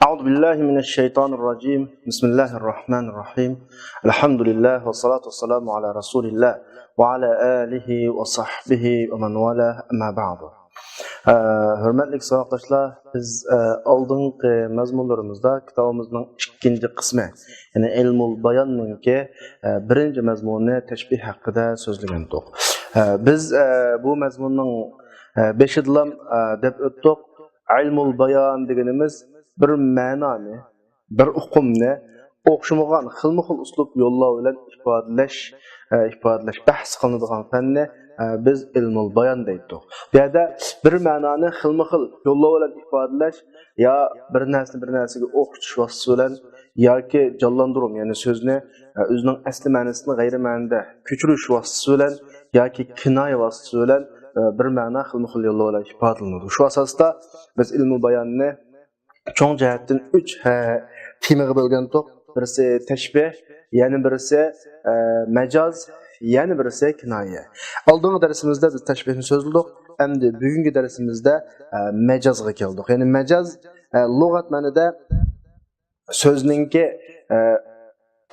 أعوذ بالله من الشيطان الرجيم بسم الله الرحمن الرحيم الحمد لله والصلاة والسلام على رسول الله وعلى آله وصحبه ومن والاه أما بعد. Hürmetli arkadaşlar, biz aldığımız mazmunlarımızda kitabımızın ikinci kısmı, yani ilmul bayanınki birinci mazmununu teşbih hakkında sözleyendik. Biz bu mazmunun beşidilam deb öttük. İlmul bayan deganimiz bir ma'noni, bir uqumni o'xshamagan xilma-xil uslub yo'llar bilan ifodalash bahs qilinadigan fanni biz ilmul bayon deydik. Bu yerda bir ma'noni xilma-xil yo'llar bilan ifodalash yo bir narsaga o'qitish vositasi bilan yoki jonlantiruv, ya'ni so'zni o'zining asli ma'nosini g'ayri ma'noda ko'chirish vositasi bilan yoki kinoya vositasi bilan bir ma'no xilma-xil yo'llar bilan ifodalanadi. Shu asosda biz ilmul bayonni cho'ng jihatdan 3 temaga bo'lgandik. Birisi tashbih, yana birisi majoz, yana birisi kinoya. Oldingi darsimizda biz tashbihni so'zladik. Endi bugungi darsimizda majozga keldik. Ya'ni majoz lug'at ma'noda so'zningki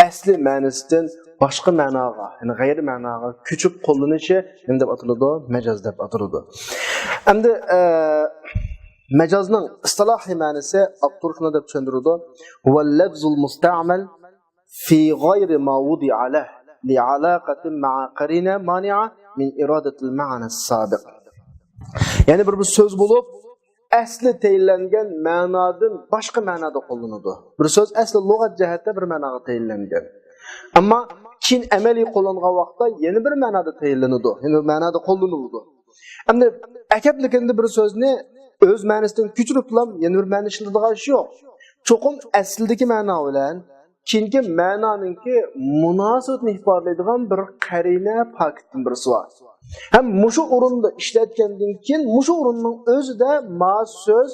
asli ma'nosidan boshqa ma'noga, ya'ni g'ayri ma'noga ko'chib qo'llanishi nima deb ataladi? Majoz deb ataladi. Endi majozning istilohiy ma'nosi avtor shunday deb tushuntiradi: "Huval lafzul musta'mal fi g'ayri ma wudi'a lahu li'alaqatin ma'a qarina mani'a min iradatil ma'na as-sabiq." Ya'ni bir so'z bo'lib, asli tayinlangan ma'nodan boshqa ma'noda qo'llanadi. Bir so'z asli lug'at jihatda bir ma'noga tayinlangan. Ammo keyin amaliy qo'llangan vaqtda yana bir ma'noda tayinlanadi. Ya'ni ma'noda qo'llaniladi. Endi akablikanda bir so'zni öz ma'nosidan ko'chiriblam, yana bir ma'no ishlatadigan ish yo'q. Cho'qim aslidagi ma'no bilan keyingi ma'noninki munosabatni ifodalaydigan bir qarina faktning birisi bor. Ham mushu o'rinda ishlatgandan keyin mushu o'rinning o'zida ma so'z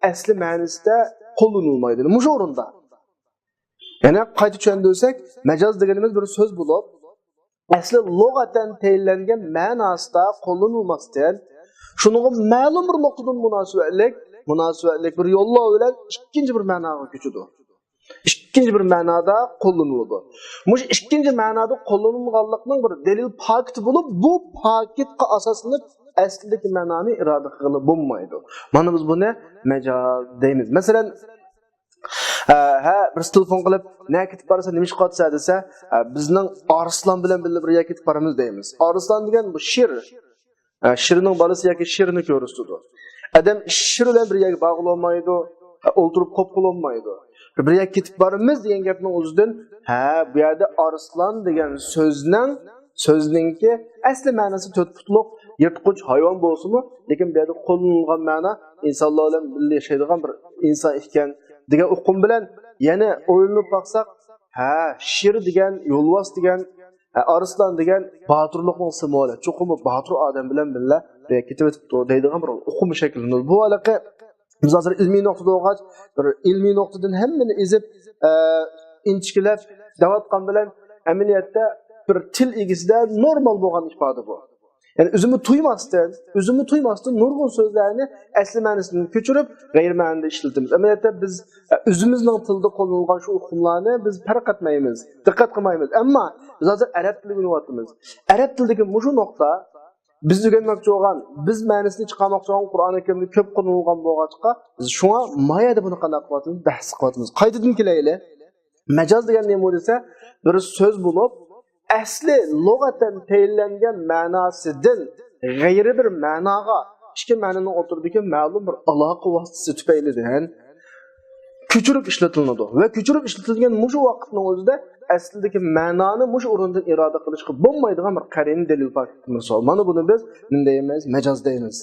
asli ma'nosida qo'llanilmaydi. Mushu o'rinda. Yana qayta tushuntirsak, majoz deganimiz bir so'z bo'lib, asli lug'atan tayinlangan ma'nosida qo'llanilmasdan şunun ma'lum bir noktadan münasebetlik bir yolla bilan ikinci bir ma'noga ko'chadi. İkinci bir ma'noda qo'llaniladi. Mush ikinci ma'noda qo'llanilganlikning bir dalil fakti bo'lib, bu fakitga asoslanib aslidagi ma'noni iroda qilib bo'lmaydi. Mana biz buni majoz deymiz. Masalan, bir telefon qilib, "Ne ketib borsa, nima ish qotsa" desa, bizning Arslan bilan birga bir ketib boramiz deymiz. Arslan degan bu shir. Şirinin balası yoki shirini ko'rsatadi. Adam shir bilan bir yerga bog'lanmaydi, o'ltirib qop qololmaydi. Bir yerga ketib boramiz degan gapning o'zidan, bu yerda arslan degan so'zningki asli ma'nosi to'rt putliq, yirtqich hayvon bo'lsa-mu, lekin bu yerda qo'llanilgan ma'no insonlar bilan birga yashaydigan bir inson ekan degan uqum bilan yana o'ylanib baqsaq, shir degan, yo'lvos degan, Arslan degan botirlikning simvoli. Cho'qimi botir odam bilan birga ketib o'tibdi deydigan bir uqum shaklini. Bu aloqa biz hozir ilmiy nuqtada o'g'ach, bir ilmiy nuqtadan hammani ezib, inchikilab davatgan bilan amaliyotda bir til egisida normal bo'lgan ifoda bu. Yani üzümü tuymasdan nurgun sözlerini asli ma'nosidan ko'chirib, g'ayri ma'noda ishlatamiz. Amaliyotda biz o'zimizning tilda qo'llanilgan shu uqumlarni biz farq etmaymiz, diqqat qilmaymiz. Ammo biz hozir arab tilini o'rgatamiz. Arab tilidagi mushu nuqta biz o'rganmoqchi bo'lgan, biz ma'nosini chiqarmoqchi bo'lgan Qur'oni Karimda ko'p qo'llanilgan bo'lg'achqa, biz shunga mayada buni qanday qilyapmiz, bahs qilyapmiz. Qaytadan kelaylik. Majoz degan nima desa, bir so'z bo'lib, asli lug'atan tayinlangan ma'nosidan g'ayri bir ma'noga, ikki ma'noning o'tirdigan ma'lum bir aloqa vositasi tufaylidan ko'chirib ishlatiladi. Va ko'chirib ishlatilgan mushu vaqtning o'zida aslidagi ma'noni mushu o'rindan iroda qilishga bo'lmaydigan bir qarin dalil faktor misol. Mana buni biz nima deymiz? Majoz deymiz.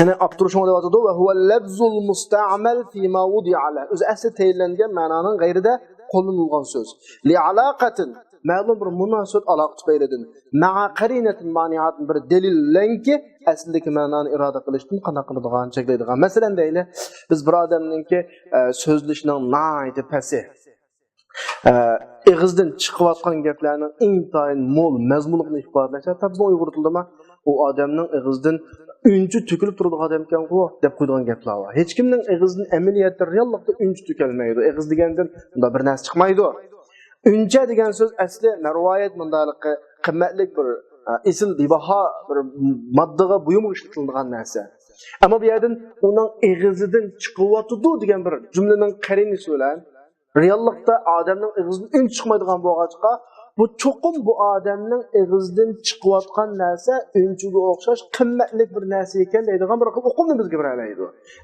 Ana avtor shunday aytadi: "Va huwa lafzul musta'mal fi ma wudi'a lahu." O'zi asli tayinlangan ma'noning g'ayrida qo'llanilgan so'z. Li alaqatin ma'lum bir munosabat aloqa tufaylidan ma'a qarinatin mani'atin bir dalillanki aslidagi ma'noni iroda qilishdan qanday qiladigan, cheklaydigan. Masalan deyli, biz bir odamningki so'zlishining naydi pasi, ig'izdan chiqayotgan gaplarning intayin mo'l mazmunini ifodalashlar. Tabii bu Uyg'ur tilida o adamning ig'zidan unchi to'kilib turadigan odam ekan-ku deb qo'ydigan gaplar bor. Hech kimning ig'zidan amaliyotda reallikda unchi to'kilmaydi. Ig'iz degandan unda bir narsa chiqmaydi. Uncha degan so'z asli rivoyat mundaligi qimmatli bir isil bibaho bir moddaga buyum ishlatiladigan narsa. Ammo bu yerdan uning ig'zidan chiqyotdi degan bir jumlaning qarinisi bilan reallikda odamning ig'zidan uncha chiqmaydigan bo'lg'achqa bu cho'qim bu odamning ig'zidan chiqayotgan narsa unchaga o'xshash qimmatli bir narsa ekan deydigan bir o'qimni bizga beradi.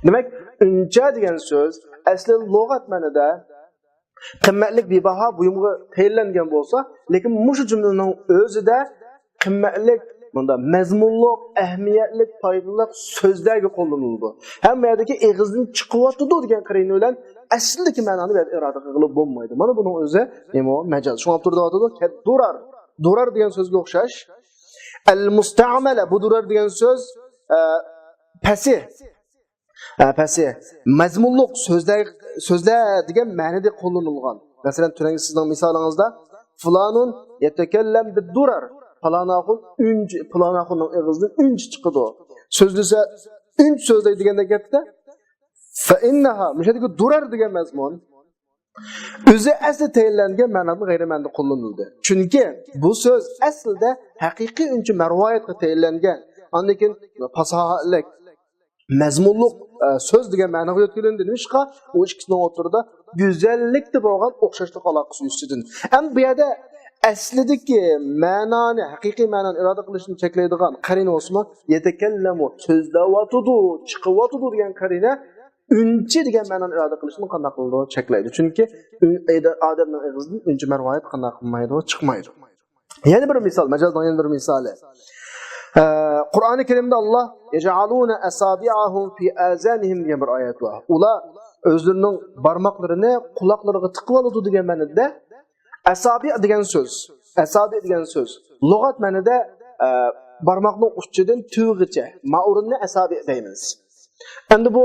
Demak, uncha degan so'z asli lug'at ma'noda qimmatli bebaho buyumga tayinlangan bo'lsa, lekin mushu jumlaning o'zida qimmatli bunda mazmunliq, ahamiyatli, foydali so'zlarga qo'llaniladi. Hamma yerdagi ig'izdan chiqyotdi degan qarina bilan aslidagi ma'noni iroda qilib bo'lmaydi. Mana buning o'zi nima? Majaz. Shunga turdi durar. Durar degan so'zga o'xshash. Al-musta'mala bu durar degan so'z pasi. Pasi. Mazmunliq so'zlar degan ma'noda qo'llanilgan. Masalan, turing sizning misolingizda fulanun yatakallam bid-durar. Falanaxunning ig'zidan unchi chiqadi. So'zlasa unch so'zlaydi deganda gapda fa innaha mishadagi durar degan mazmun o'zi asli tayinlangan ma'noda g'ayri ma'noda qo'llanildi. Chunki bu so'z aslida haqiqiy unchi marvoyatga tayinlangan. Undan keyin fasohatlik, mazmunliq so'z degan ma'noga yetkazildi. Nimishqa u ikkisining o'rtasida go'zallikda bo'lgan o'xshashlik aloqasi yuzidan. Ham bu yerda aslidagi ma'noni, haqiqiy ma'noni iroda qilishni cheklaydigan qarina o'sma yetakallamu so'zlayotdi, chiqyotdi degan qarina unchi degan ma'noni iroda qilishni qanday qildi cheklaydi. Chunki odamning ig'zidan unchi marvoyat qanday qilmaydi, chiqmaydi. Yana bir misol, majazning yana bir misoli. Qur'oni Karimda Alloh yaj'aluna asabi'ahum fi azanihim degan bir oyat bor. Ular o'zlarining barmoqlarini quloqlariga tiqib oladi degan ma'noda asabi degan so'z lug'at ma'noda barmoqning uchidan tug'icha ma'urinni asabi deymiz. Endi bu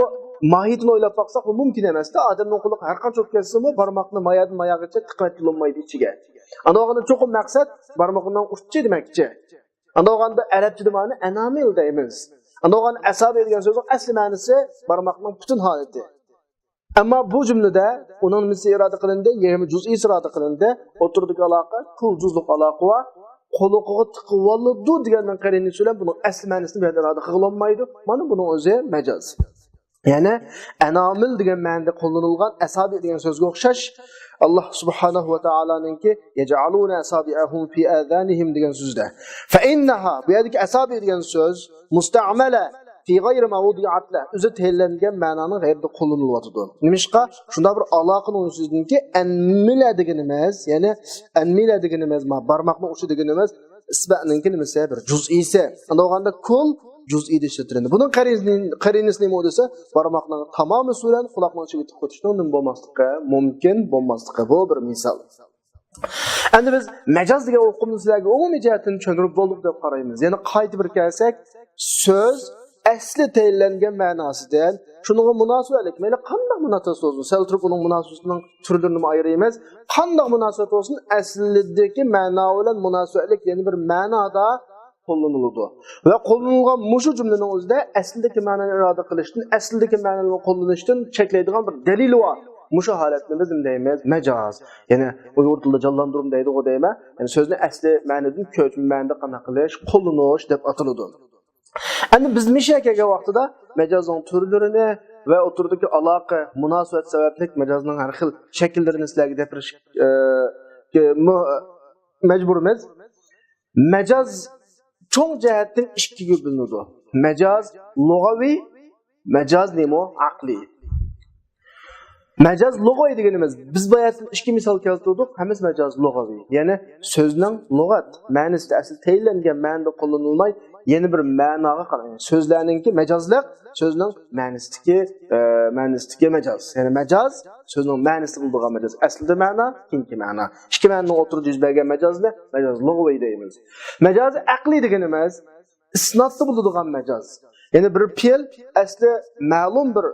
mohiyatini o'ylab baqsak bu mumkin emas-da. Odamning quloqi har qancha o'tkazsa-mu barmoqni moyadan moyog'icha tiqatilmaydi ichiga. Anog'ida cho'qim maqsad barmoqning uchi demakchi. Anog'anda arabchada ma'ni anamil deymiz. Anog'ani asabi degan so'zning asli ma'nosi barmoqning butun holati. Ammo bu jumlada uning misli iroda qilindi, ya'ni juz'iy iroda qilindi. O'tirdagi aloqa qul juz'liq aloqa va quloqiga tiqib oldi degandan qarinisi bilan buning asli ma'nosini berib iroda qilolmaydi. Mana buning o'zi majaz. Ya'ni anamil degan ma'noda qo'llanilgan asabi degan so'zga o'xshash Allah subhanahu va taoloninki yaj'aluna asabi'ahum fi adhanihim degan so'zda. Fa innaha bu yerdagi asabi degan so'z musta'mala fi g'ayri mawdu'atla o'zi tayinlangan ma'noni g'ayrida qo'llanilyapti. Nimishqa shunda bir aloqani o'zininki anmila deganimiz, ya'ni anmila deganimiz barmoqning uchi deganimiz isbatninki nimasi bir juz'isi. Andog'anda kul juz'iyda ishlatiladi. Buning qarinasi nima bo'lsa, barmoqning tamomi bilan quloqning ichiga tiqib o'tishning mumkin bo'lmasligi bu bir misol. Endi biz majaz degan o'qimni sizlarga umumiy jihatdan tushuntirib bo'ldik deb qaraymiz. Ya'ni qayta bir kelsak, so'z asli tayinlangan ma'nosidan shunga munosabatlik, mayli qanday munosabat bo'lsin, sal turib uning munosabatining turlarini ayiramiz. Qanday munosabat bo'lsin, aslidagi ma'no bilan munosabatlik yana bir ma'noda qo'llaniladi. Va qo'llanilgan mushu jumlaning o'zida aslidagi ma'noni iroda qilishdan, aslidagi ma'noni qo'llanishdan cheklaydigan bir dalil bor. Mushu holatni biz deymiz majaz. Ya'ni uyg'ur tilida jonlantirim deydi o deyma. Ya'ni so'zni asli ma'nodan ko'chma ma'noda qanday qilish, qo'llanish deb ataladi. Endi biz mishakaga vaqtida majazning turlarini va o'tirdagi aloqa, munosabat sababli majazning har xil shakllarini sizlarga gapirish majburmiz. Majaz cho'ng jihatdan ikkiga bo'linadi. Majaz lug'aviy, majaz nemo aqliy. Majaz lug'aviy deganimiz biz bu yerda ikki misol keltirdik. Hammasi majaz lug'aviy. Ya'ni so'zning lug'at ma'nosida asl tayinlangan ma'noda qo'llanilmay, yeni bir ma'noga qaraydi. So'zlarningki majazliq, so'zning ma'nosidagi majaz. Ya'ni majaz so'zning ma'nosida bo'lgan majaz. Aslida ma'no, ikkinchi ma'no. Ikki ma'noning o'tirib yuz bergan majazni majaz lug'aviy deymiz. Majaz aqliy deganimiz isnodda bo'ladigan majaz. Ya'ni bir fe'l asli ma'lum bir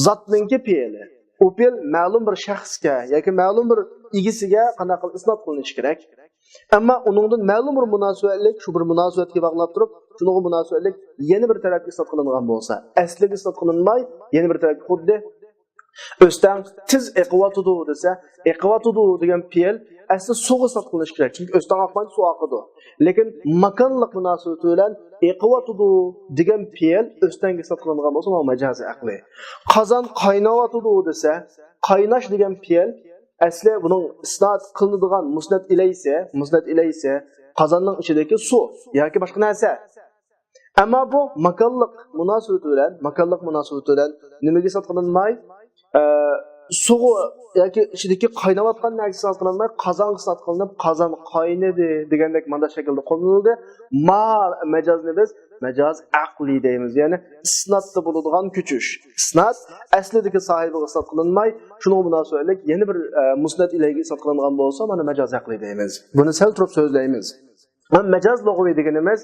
zotninki fe'li. u fe'l ma'lum bir shaxsga yoki ma'lum bir egasiga qanday qilib isnot qilinishi kerak. Ammo uningdan ma'lum bir munosabatlik, shu bir munosabatga bog'lab turib, shunga munosabatlik yana bir tarafga isnot qilingan bo'lsa, asliga isnot qilinmay, yana bir tarafga xuddi Östən tiz eqvatudu desa, eqvatudu degan fe'l asli suğa isnot qilinishi kerak. Chunki östən aqmaydi, su aqidi. Lekin makonliq munosabati bilan eqvatudu degan fe'l östanga isnot qilingan bo'lsa, bu majoziy aqli. Qozon qaynavatudu desa, qaynash degan fe'l asli buning isnot qilinadigan musnad ilaysa, qozonning ichidagi suv yoki boshqa narsa. Ammo bu makonliq munosabati bilan nimaga isnot qilinmay? Suğu yoki ichidagi qaynayotgan narsa qilinmay, qozon isnot qilinib, qozon qaynadi degandek mana shaklda qo'llanildi. Majozni biz majoz aqli deymiz. Ya'ni isnotda bo'ladigan kuchish. Isnot aslidagi sohibiga isnot qilinmay, shunga munosabatlik yana bir musnad ilayga isnot qilingan bo'lsa, mana majoz aqli deymiz. Buni sal turib so'zlaymiz. Majoz lug'aviy deganimiz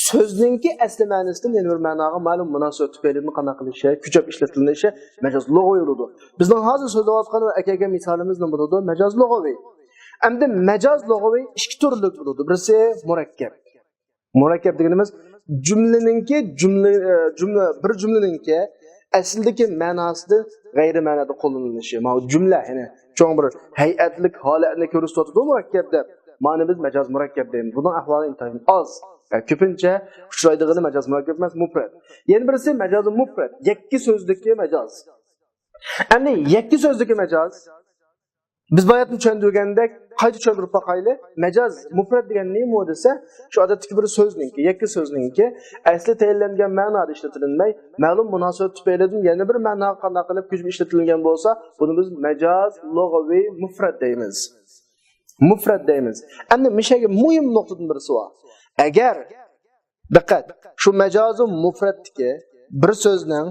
so'zningki asli ma'nosidan yana bir ma'noga ma'lum munosabat tufayli qanday qilishi, kuchab ishlatilinishi majoz lug'aviy bo'ladi. Bizning hozir so'zlayotgan va aka misolimiz nima bo'ladi? Majoz lug'aviy. Endi majoz lug'aviy ikki turli bo'ladi. Birisi murakkab. Murakkab deganimiz bir jumlaningki aslidagi ma'nosida g'ayri ma'noda qo'llanilishi. Mana jumla, ya'ni cho'ng bir hay'atlik holatni ko'rsatadi murakkabda. Mana biz majoz murakkab deymiz. Bunun ahvoli intayin oz. Ko'pincha uchraydigani majoz murakkab emas, mufrad. Yana birisi majoz mufrad, yakki so'zlikka majoz. Endi yakki so'zlikka majoz biz bayatni tushundirgandek, qayta tushuntirib boqaylik. Majoz mufrad degan nima desa, shu odatdagi bir so'zningki, yakki so'zningki asli tayinlangan ma'noda ishlatilmay, ma'lum munosabat tufaylidan yana bir ma'noga qanday qilib kuchib ishlatilgan bo'lsa, buni biz majoz lug'aviy mufrad deymiz. Mufrad deymiz. Endi mishaga muhim nuqtadan birisi bor. Agar diqqat, shu majozi mufradniki bir so'zning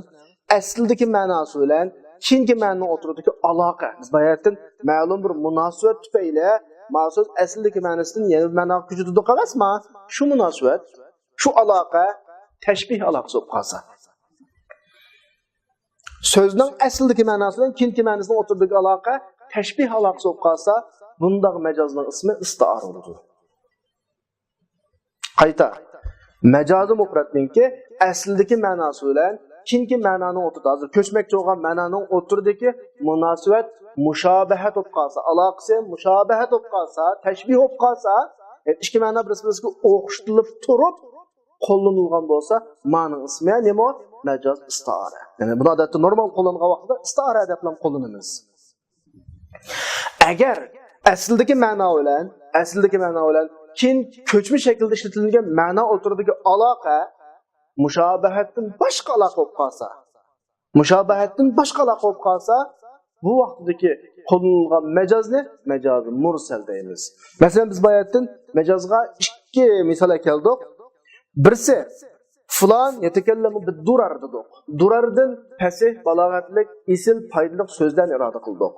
aslidagi ma'nosi bilan keyingi ma'noga o'tiridagi aloqa, biz bayatdan ma'lum bir munosabat tufayli ma'so'z aslidagi ma'nosidan yana bir ma'noga ko'chadi qolasmi? Shu munosabat, shu aloqa tashbih aloqasi bo'lib qolsa. So'zning aslidagi ma'nosi bilan keyingi ma'nosiga o'tiridagi aloqa tashbih aloqasi bo'lib qolsa, bundaq majozning ismi isti'ora bo'ladi. Qayta. Majozi mufradningki aslidagi ma'nosi bilan keyingi ma'noni o'tirdi. Hozir ko'chmoqchi bo'lgan ma'noning o'tiridagi munosabat mushobahat bo'lib qolsa, aloqasi mushobahat bo'lib qolsa, tashbih bo'lib qolsa, ikki ma'no bir-biriga o'xshatilib turib qo'llanilgan bo'lsa, ma'noning ismi nima? Majoz isti'ora. Ya'ni bu odatda normal qo'llanilgan vaqtda isti'ora deb qo'llanamiz. Agar aslidagi ma'no bilan keyin ko'chma shaklda ishlatilgan ma'no o'tiridagi aloqa mushobahatdan boshqa aloqa bo'lib qolsa, bu vaqtdagi qo'llanilgan majozni majozi mursal deymiz. Masalan, biz bayatdan majozga ikki misol keldik. Birisi Fulan yetekallamu bid-durar dedik. Durardan fasih, balog'atlik, isil, foydali so'zdan iroda qildik.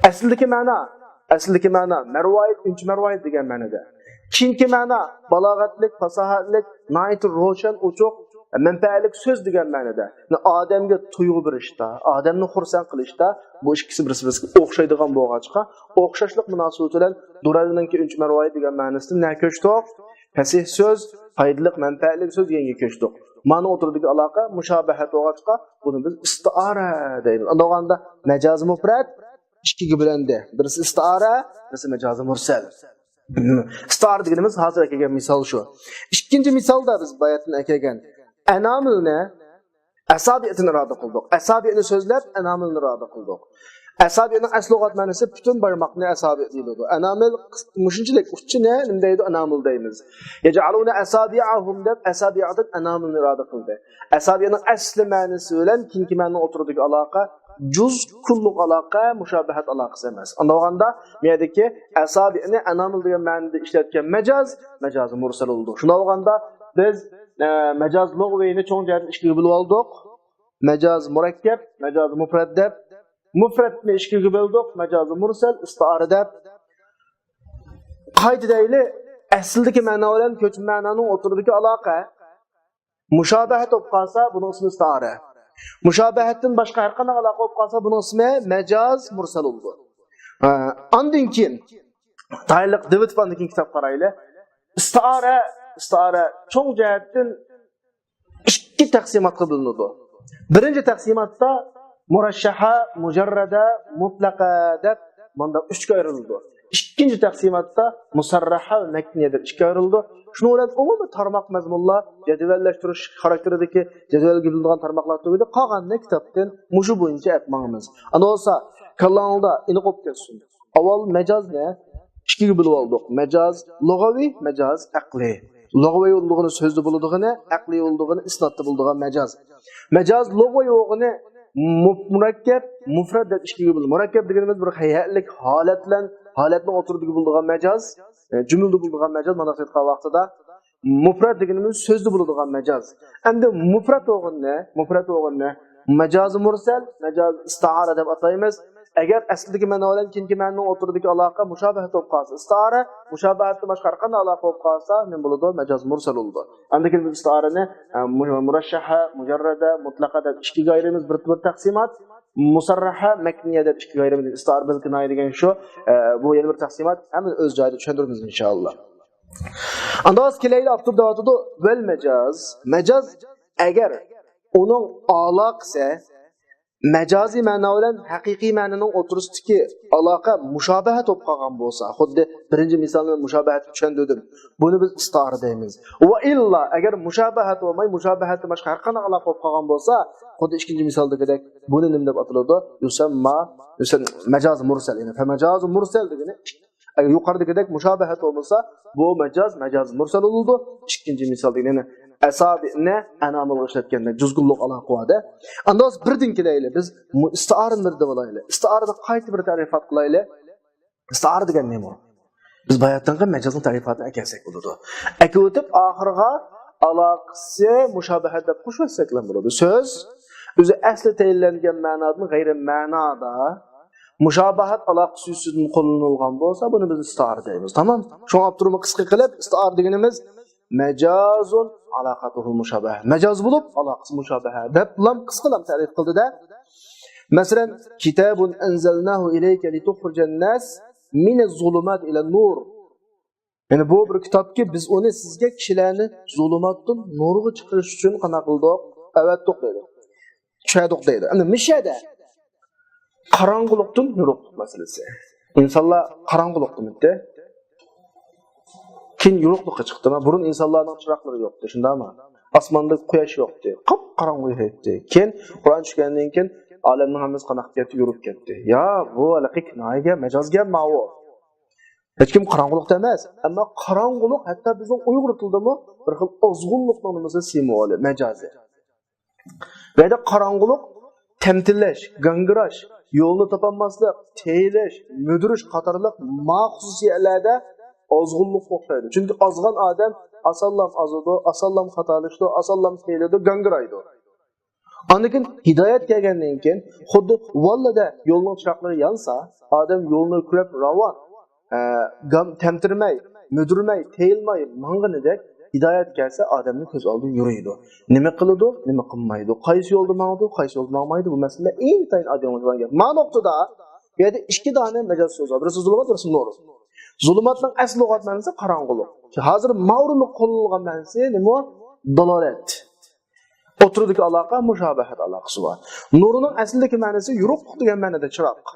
Aslidagi ma'no marvoyat, unchi marvoyat degan ma'noda. Keyingi ma'no balog'atlik, fasohatlik, nayt ro'shan, ochiq, manfaatlik so'z degan ma'noda. Odamga tuyg'u berishda, odamni xursand qilishda bu ikkisi bir-biriga o'xshaydigan bo'lgancha, o'xshashlik munosabati bilan durarninki unchi marvoyat degan ma'nosida na ko'chdik. Fasih so'z, foydali, manfaatli so'z yangi ko'chdik. Ma'no o'tirdagi aloqa mushobahat bo'lgancha, buni biz isti'ora deymiz. Undaganda majoz mufrad ikkiga bo'lindi. Birisi isti'ora, birisi majoz mursal. Isti'ora deganimiz hozir kelgan misol shu. Ikkinchi misolda biz bayatni kelgan anamilni asabiyatni iroda qildik. Asabiyatni so'zlab anamilni iroda qildik. Asabiyaning asl lug'at ma'nosi butun barmoqni asabiya deyiladi. Anamil mushunchalik uchini nima deydi? Anamil deymiz. Yaj'aluna asabi'ahum deb asabiyatdan anamilni iroda qildi. Asabiyaning asl ma'nosi bilan keyingi ma'noga o'tiridagi aloqa juz kulluq aloqa, mushobahat aloqasi emas. Undaganda bu yerdagi asabiyani anamil degan ma'noda ishlatgan majoz mursal bo'ldi. Shuna olganda biz majoz lug'viyni cho'ng jihatdan ikkiga bo'lib oldik. Majoz murakkab, majoz mufrad deb. Mufradni ikkiga bo'ldik, majoz mursal, isti'ora deb. Qoidadagi asldagi ma'no bilan ko'chma ma'noning o'tiridagi aloqa mushobahat bo'lib qolsa, buning ismi isti'ora. Mushabahatdan boshqa har qanday aloqa bo'lib qolsa buning ismi majaz mursal bo'ldi. Ondan keyin tayinliq David van degan kitob qarayli. Istiara cho'ng jihatdan ikki taqsimotga bo'linadi. Birinchi taqsimotda murashshaha, mujarrada, mutlaqa deb bunda 3 ga ayrildi. İkinci taqsimotda musarraha va makniya deb 2 ga ayrildi. Shuni bilan umumiy tarmoq mazmunlar jadvallashtirish xarakteridagi jadvalga bo'lgan tarmoqlar tugadi. Qolganini kitobdan mushu bo'yicha aytmoqmiz. Ana bo'lsa kallangda ini qo'yib ketsin. Avval majazni 2 ga bo'lib oldik. Majaz lug'aviy, majaz aqliy. Lug'aviy bo'ldig'ini so'zda bo'ldig'ini, aqliy bo'ldig'ini isnotda bo'ldig'an majaz. Majaz lug'aviy bo'lg'ini murakkab, mufrad deb 2 ga bo'ladi. Murakkab deganimiz bir hay'atlik holatni o'tirdiga bo'ladigan majaz, jumlada bo'ladigan majaz mana shu vaqtida mufrad deganimiz so'zda bo'ladigan majaz. Endi mufrad o'g'inni majaz mursal, majaz istiara deb ataymiz. Agar aslidagi ma'no bilan keyingi ma'noning o'tirdiga aloqa mushabahat bo'lib qolsa, istiara mushabahatdan boshqa har qanday aloqa bo'lib qolsa, nima bo'ladi? Majaz mursal bo'ladi. Endi biz istiarani murashshaha, mujarrada, mutlaqa deb 2 ga ayiramiz, bir taqsimot. Musarraha, makniya deb 2 ga ayiramiz. Istiara bil kinoya degan shu. Bu yana bir taqsimot. Hamma o'z joyida tushuntiramiz inshaalloh. Andoz kelayli avtobda o'tadi vel majaz. Majaz agar uning aloqasi majoziy ma'no bilan haqiqiy ma'noning o'tirisidagi aloqa mushobahat bo'lib qolgan bo'lsa, xuddi birinchi misolni mushobahat tushundirdim. Buni biz istiara deymiz. Va illa agar mushobahat bo'lmay, mushobahatni boshqa har qanday aloqa bo'lib qolgan bo'lsa, xuddi ikkinchi misoldagidek buni nima deb ataladi? Majaz mursal. Ya'ni fa majaz mursal degani agar yuqoridagidek mushobahat bo'lmasa, bu majaz mursal bo'ladi. Ikkinchi misol degani asabini anamil ishlatganda juzgulluq aloqada. Andoz birdan kelayli biz istiarani bir deb olaylik. Istiarada qayta bir ta'rifat qilaylik. Istiara degan nima? Biz bayatdan majazning ta'rifatini akasak bo'ladi. Aka o'tib oxirga aloqasi mushobahat deb qo'shsak bo'ladi. So'z o'zi asli tayinlangan ma'nodan g'ayri ma'noda mushobahat aloqasi ustidan qo'llanilgan bo'lsa, buni biz istiara deymiz. Tamam? Shu abturni qisqa qilib istiara deganimiz majazun alaqatuhu mushabah. Majaz bo'lib aloqasi mushabaha deb lam qisqalam ta'rif qildida. Masalan, kitabun anzalnahu ilayka litukhrijan nas min az-zulumat ila an-nur. Yani bu bir kitobki biz uni sizga kishilarni zulumatdan nurga chiqarish uchun qana qildik? Avatdiq dedi. Tushadiq dedi. Endi mishada qorong'ulikdan nurliq masalasi. İnsanlar qorong'ulikdan o'tdi. Keyin yo'qlikqa chiqdi. Burun insonlarning chiroqlari yo'qdi, shundaymi? Osmonda quyosh yo'qdi. Qop-qorong'u edi. Keyin Qur'on tushgandan keyin olamning hammasi qanaq ketdi, yurib ketdi. Ya, bu alaqiknaga, majozga ma'vo. Hech kim qorong'ulikda emas, ammo qorong'ulik hatto bizning Uyg'ur tilidami bir xil ozg'unlikning nimasi simvoli, majozi. Va da qorong'ulik tamtillash, gangirash, yo'lni topolmaslik, teyilish, mudirish qatorliq maxsusiyatlarda ozg'unlik o'xshaydi. Chunki ozg'an odam asallam azadi, asallam xatolashdi, asallam teyiladi, gangiraydi. Anikin hidoyat kelgandan keyin xuddi vallada yo'lning chiroqlari yonsa, odam yo'lni kurab ravon, tamtirmay, mudirmay, teyilmay, mang'inidek hidoyat kelsa odamning ko'z oldida yuraydi. Nima qiladi, nima qilmaydi, qaysi yo'lda mang'idi, qaysi yo'lda mang'maydi, bu masala eng tayin odamlarga gap. Ma'noqda bu yerda ikki dona majaz so'z bor. Birisi zulmat, birisi nur. Zulmatning asl lug'at ma'nosi qorong'ulik. Hozir ma'rumlik qo'llanilgan ma'nosi nima? Dalolat. O'tirdagi aloqa mushobahat aloqasi bor. Nurning aslidagi ma'nosi yo'qlik degan ma'noda chiroq.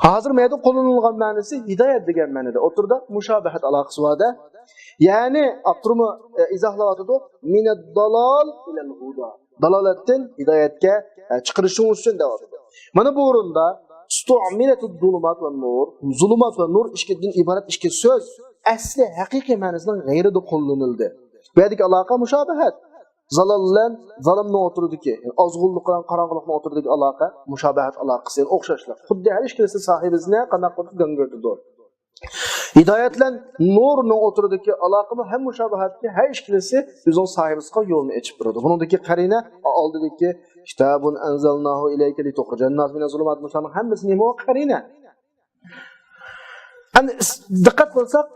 Hozir bu yerda qo'llanilgan ma'nosi hidoyat degan ma'noda. O'tirda mushobahat aloqasi bor-da. Ya'ni Abturmi izohlayotdi minad dalal ilal huda. Dalolatdan hidoyatga chiqarish uchun davom etadi. Mana bu o'rinda istu'minatud zulumat va nur, zulumat va nur ikkidan iborat ikki so'z asli haqiqiy ma'nosidan g'ayrida qo'llanildi. Bu yerdagi aloqa mushobahat. Zalallan zalimni o'tirdiki, ozg'unlik bilan qorong'ulikni o'tirdiki aloqa mushobahat aloqasi o'xshashlar. Xuddi har ikkisi sahibizne qanday qilib gangirdi. Hidoyatlan nurni o'tirdiki aloqami ham mushobahatga har ikkisi o'zining sahibisiga yo'lni ochib turadi. Buningdagi qarina oldidagi kitabun anzalnahu ilayka litukhrijan nas min az-zulumat musamman hammasi nima qarina. Endi diqqat qilsak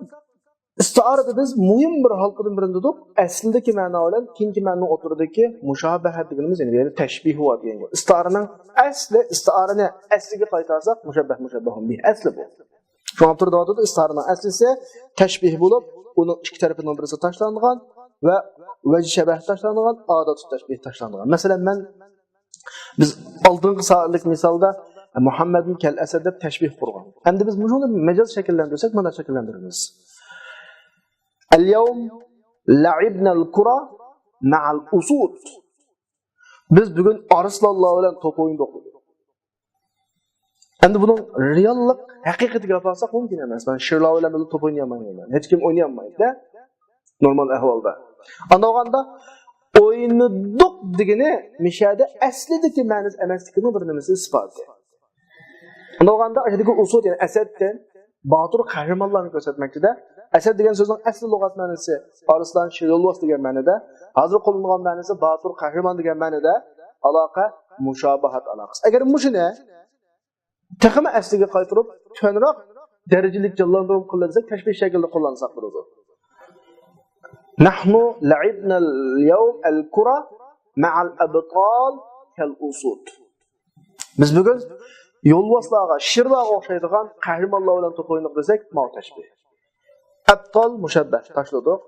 istiarada biz muhim bir halqadan birinde dedik. Aslidagi ma'no bilan keyingi ma'no o'tiridagi mushabaha deganimiz, ya'ni tashbih va degan. Istiaraning asli, istiarani asliga qaytarsak mushabbahun bih asli bu. Şu an turda istiaraning aslisi tashbih bo'lib, uning ikki tarafidan birisi tashlangan va vajh shabah tashlangan, odat tashbih tashlangan. Masalan, biz oldingi soatlik misolda Muhammadin kal asad deb tashbih qurgan. Endi biz buni majoz shakllantirsak, mana shakllantiramiz. Al-yawm la'ibna al-kura ma'al usud. Biz bugun arslanlar bilan top o'ynadik. Endi buning reallik, haqiqatiga qarsak mumkin emas. Men shirlar bilan top o'ynayolmayman. Hech kim o'ynayolmaydi normal ahvolda. Anoganda o'ynadik degani mishada aslidagi ma'nosi emasligini bir nimasi isboti. Anoganda ashadagi usud, ya'ni asaddan botir qahramonlarni ko'rsatmoqchida. Asad degan so'zning asli lug'at ma'nosi Arslan Shirollos degan ma'noda, hozir qo'llangan ma'nosi botir qahramon degan ma'noda aloqa mushobahat aloqasi. Agar mushuni taxmi asliga qaytarib, tuanroq darajalik jonlantirib qo'llansak, tashbih shaklida qo'llansak bo'ladi. Nahnu la'ibna al-yawm al-kura ma'al abtal kal-usud. Biz bugun yo'lboslarga, shirlarga o'xshaydigan qahramonlar bilan to'p o'ynab desak, ma tashbih. Abtal mushabbah tashladik.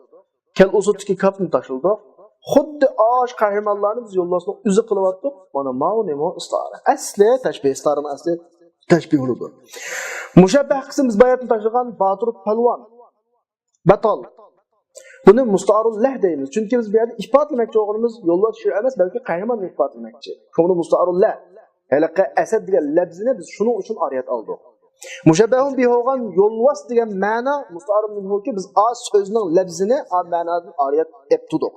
Kal-usudki kapni tashladik. Xuddi osh qahramonlarni biz yo'lbosni o'zi qilyaptik. Mana ma'no istiara. Asli tashbih, istiaraning asli tashbih bo'ladi. Mushabbah qism biz bayatni tashlagan Batur Palvon. Batal. Buni musta'arul lah deymiz. Chunki biz bu yerda ifodlamoqchi o'g'limiz yo'lbos shir emas, balki qahramonni ifodlamoqchi. Buni musta'arul lah. Halaqa asad degan labzini biz shuning uchun oriyat oldik. Mushabbahun bihi bo'lgan yo'lbos degan ma'no musta'arul minhuki biz az so'zning labzini az ma'nodan oriyat etdik.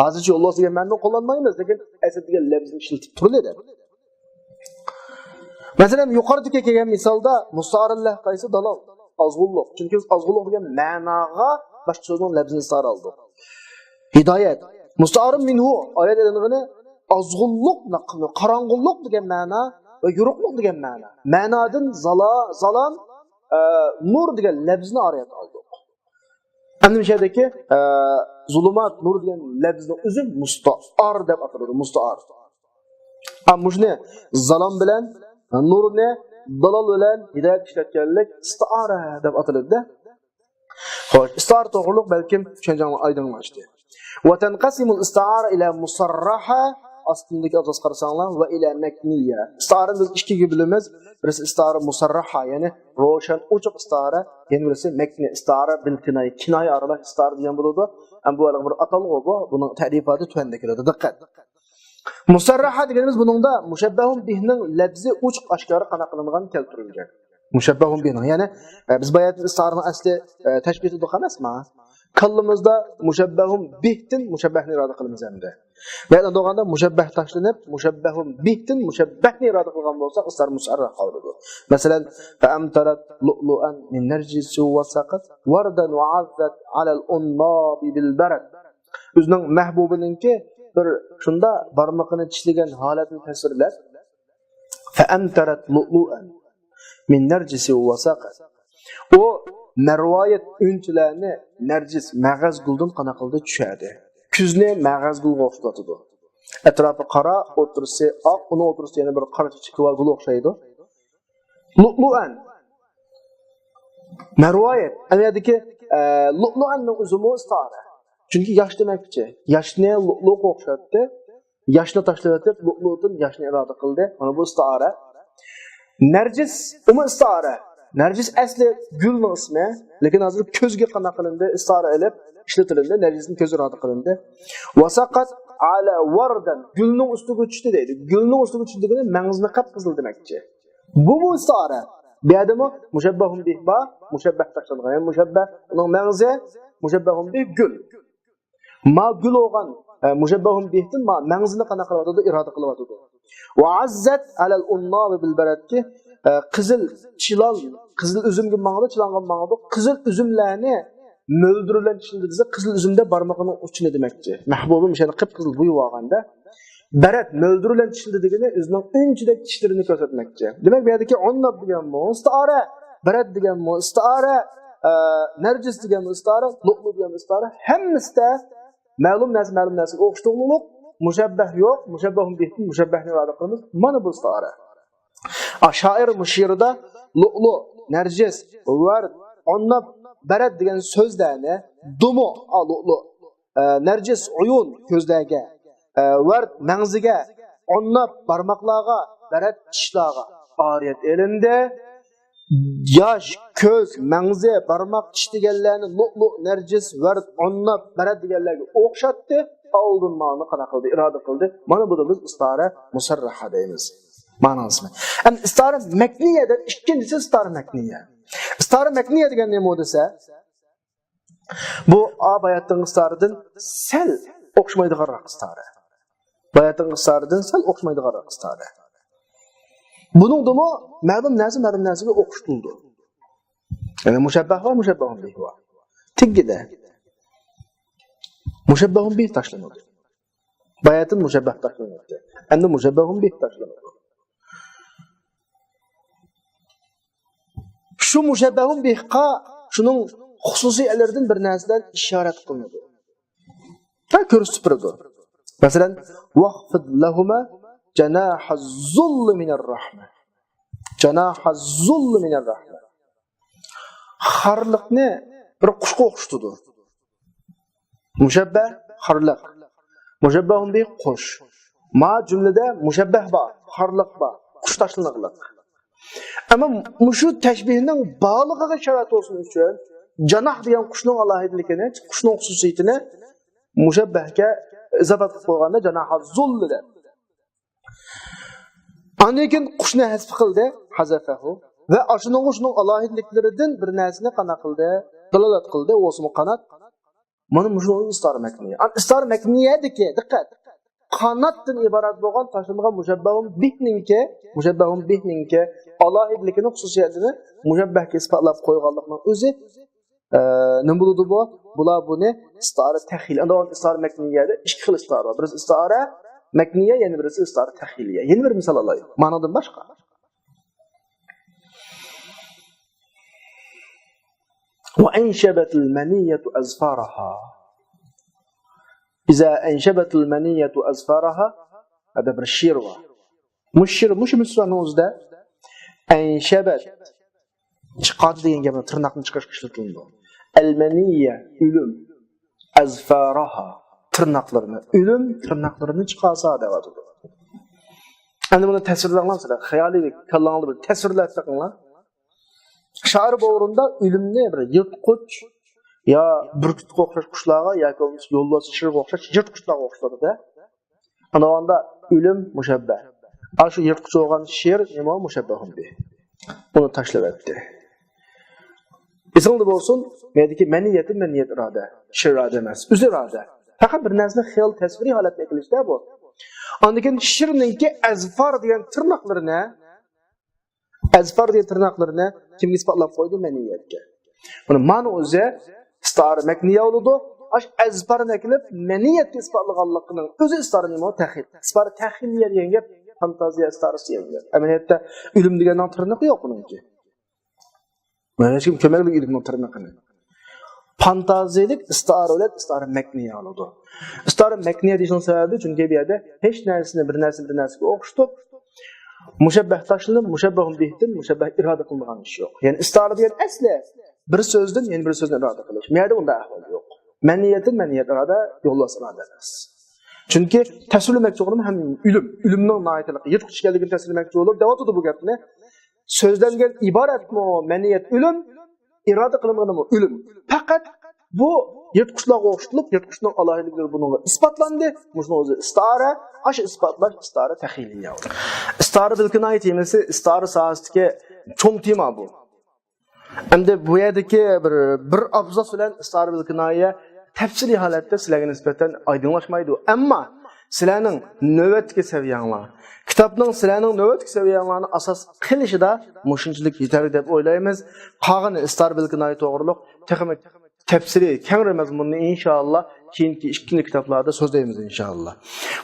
Hozircha yo'lbos degan ma'noni qo'llanmaymiz, lekin asad degan labzini ishlatib turiladi. Masalan, yuqoridagi kelgan misolda musta'arul lah qaysi dalol? Azg'ulluq. Chunki biz azg'ulluq degan ma'noga boshqa so'zning labzini istar oldik. Hidoyat. Musta'arul minhu oyat deganini azg'ulluq, qorong'ulik degan ma'no va yo'ruqlik degan ma'no. Ma'nodan zalam, nur degan labzni oriyat oldik. Endi bu yerdagi zulumat, nur degan labzni o'zi musta'ar deb ataladi, musta'ar. Ammo shuni zalam bilan nurni dalal bilan hidoyat ishlatganlik istiara deb ataladi-da. Xo'sh, istiara to'g'riliq balkim tushunchani oydinlashdi. Va tanqasimul istiara ila musarraha aslındaki asos qarasanglar va ila makniya. Istiara biz ikkiga bo'lamiz. Birisi istiara musarraha, ya'ni ro'shan ochiq istiara, yana birisi makni istiara bil kinoya aralash istiara degan bo'ladi. Ham bu bir atalg'i bu. Buning ta'rifoti tuanda keladi. Diqqat. Musarraha deganimiz buningda mushabbahun bihning labzi ochiq oshkora qana qilingan keltirilgan. Mushabbahun bihning, ya'ni biz bayat istiaraning asli tashbih ediq emasmi? Kallimizda mushabbahun bihtin mushabbahni iroda qilamiz endi. Bayat deganda mushabbah tashlanib, mushabbahun bihtin mushabbahni iroda qilgan bo'lsa, istar musarrah qoladi. Masalan, fa'amtarat lu'lu'an min narjisi wa saqat wardan wa 'azzat 'ala al-unnab bil barad. O'zining mahbubininki bir shunda barmoqini tishlagan holatni tasvirlab, fa'amtarat lu'lu'an min narjisi wa saqat. O marvoyat unchilarni narjis mag'az guldan qana qildi tushadi. Kuzni mag'az gulga o'xshatadi. Atrofi qora, o'tirisi oq, uni o'tirisi yana bir qora chiqib gul o'xshaydi. Lu'lu'an marvoyat, aniyadagi lu'lu'anning o'zimi istiara. Chunki yosh demakchi. Yoshni lu'lu'ga o'xshatdi. Yoshni tashlab o'tib, lu'lu'dan yoshni iroda qildi. Mana bu istiara. Narjis umi istiara. Narjis asli gulning ismi, lekin hozir ko'zga qana qilindi, istiara ilib ishlatildi. Narjisning ko'zi iroda qilindi. Wasaqat ala wardan, gulning ustiga tushdi deydi. Gulning ustiga tushdi degani mang'izni qip-qizil demakchi. Bu istiara. Bu yerda mushabbahun bih ba, mushabbah tashlangan. Yani mushabbah uning mang'izi mushabbahun bih gul. Ma gul olgan mushabbahun bihtin ma mang'izini qana qilyotdi, iroda qilyotdi. Wa azzat ala al-unnab bil baradki qizil chilal, qizil uzumga mang'ida chilangan mang'ida qizil uzumlarni mo'ldirlar ichida desa, qizil uzumda barmoqning uchini demakchi. Mahbubim o'shani qip-qizil bo'yib olganda barat mo'ldirlar ichida degani o'zining unchidek tishlarini ko'rsatmoqchi. Demak, bu yerdagi unnab degan istiara, barat degan istiara, nerjis degan istara, lu'lu degan istara hammasida ma'lum narsa o'xshatuvliq, mushabbah yo'q, mushabbahun bihni mushabbahni irada qilamiz. Mana bu istara. Shoir mushirida lu'lu, nerjis, vard, onnab, barat degan so'zlarni dumo, lu'lu, nerjis, uyun ko'zlarga, vard mangziga, onnab barmoqlarga, barat tishlarga oriyat elinde yosh, ko'z, mangzi, barmoq, tish deganlarni lu'lu, nerjis, vard, onnab, barat deganlarga o'xshatdi. Oldin ma'ni qana qildi, iroda qildi. Mana bu biz istara musarraha deymiz. Ma'nosi. Ham istara makniyada ikkinchisi istara makniya. Istara makniya degan nima desa, bu bayatning istaridan sal o'xshamaydigan istara. Bayatning istaridan sal o'xshamaydigan istara. Buning demo ma'lum narsaga o'xshatildi. Ya'ni mushabbah va mushabbahun bih va. Tigida mushabbahun bih tashlanadi. Bayatın mushabbah tashlanadi. Endi mushabbahun bih tashlanadi. Şu mushabbahun bihqa şunun xususiyalaridan bir narsadan ishorat qilinadi. Va ko'rsatib turadi. Masalan, waqfid lahuma janaha zull minar rahma. Janaha zull minar rahma. Xarliqni bir qushga o'xshatadi. Mushabbah xarliq. Mushabbahun bih qush. Ma jumlada mushabbah bor, xarliq bor, qush tashlaniqliq. Ama şu teşbihinin bağlılığa şarat olsun için canah degan qushning alohidligini, qushning xususiyatini mushabbahga izobat qilib qo'yganda janaha zull deb. Lekin qushni hasb qildi, hazafahu va shuning alohidliklaridan bir narsani qana qildi, dalolat qildi, o'smi qanot. Mana shu istar makniya. Istar makniyadiki, diqqat. Qanotdan iborat bo'lgan tashlangan mushabbahun bihninki alohidligini xususiyatini mushabbahga isbotlab qo'yganlikning o'zi nima bo'ladi bu? Bular buni istara taxil. Unda istara makniyada ikki xil istara bor. Birisi istara makniya, yana birisi istara taxiliya. Yana bir misol olaylik. Ma'nodan boshqa. Wa anshabatul maniyatu azfaraha. إذا أنشبت المنية أزفارها هذا بالشيروا مش مسلانوزدا أنشبت قاد دين جمع ترناقن çıkıştırıldı. المنية ölüm أزفارها tırnaklarını çıkarsa da vardı. Yani bunu tesirlerler sonra hayali bir kallanlı bir tesirler takınlar. Şair boğurunda ölümne bir yırtqıç ya burkutga o'xshash qushlarga yoki yo'lbars shirga o'xshash yirtqichlarga o'xshadi da. Ana onda o'lim mushabbah. Ana shu yirtqich bo'lgan shir nima mushabbahun bih. Uni tashlab o'tdi. Esingda bo'lsin, mendagi maniyat iroda, shir iroda emas, o'z iroda. Faqat bir narsani xiyol tasviriy holatda qilishda bu. Ondan shirninki azfar degan tirnoqlarini kimga isbotlab qo'ydi maniyatga. Buni ma'no o'zi istara makniya bo'ladi. Azbarni kelib maniyatga isbotlaganligining o'zi istara nima? Taxil. Istara taxiliya degan gap fantaziya istarasi degan. Amaliyotda ilm deganning tirnoqi yo'q buningki. Mana shu ko'makli ilmning tirnoqini. Fantaziyalik istara makniya bo'ladi. Istara makniya deyishning sababi chunki bu yerda hech narsani bir narsaga o'xshatib mushabbah tashlanib, mushabbahun bihdan mushabbah iroda qilmagan ish yo'q. Ya'ni istara degan asli bir so'zdan yana bir so'zni iroda qilish. Bu yerda unda ahvol yo'q. Maniyat iroda yo'llas iroda emas. Chunki tasvirlamoqchi bo'lgan ham ilmning noyatlig'i, yetishganligini tasvirlamoqchi bo'lib, davotida bu gapni so'zlangan iboratmi maniyat ilm, iroda qilinganmi ilm. Faqat bu yetqushlarga o'xshatilib, yetqushning alohidliklari bunga isbotlandi. Mushuni o'zi istara, ash isbotlash istara taxiliya. Istara bilkinay temasi istara sohasidagi cho'ng tema bu. Endi bu yerdagi bir abzas bilan istara bilkinaya tafsiliy holatda sizlarga nisbatan oydinlashmaydi. Ammo sizlarning navbatga saviyanglar, kitobning sizlarning navbatga saviyanglarni asos qilishida mushunchalik yetarli deb o'ylaymiz. Qolgan istara bilkinaya to'g'riliq texnik tafsiri keng mazmunni inshaalloh keyingi ikkinchi kitoblarda so'zlaymiz inshaalloh.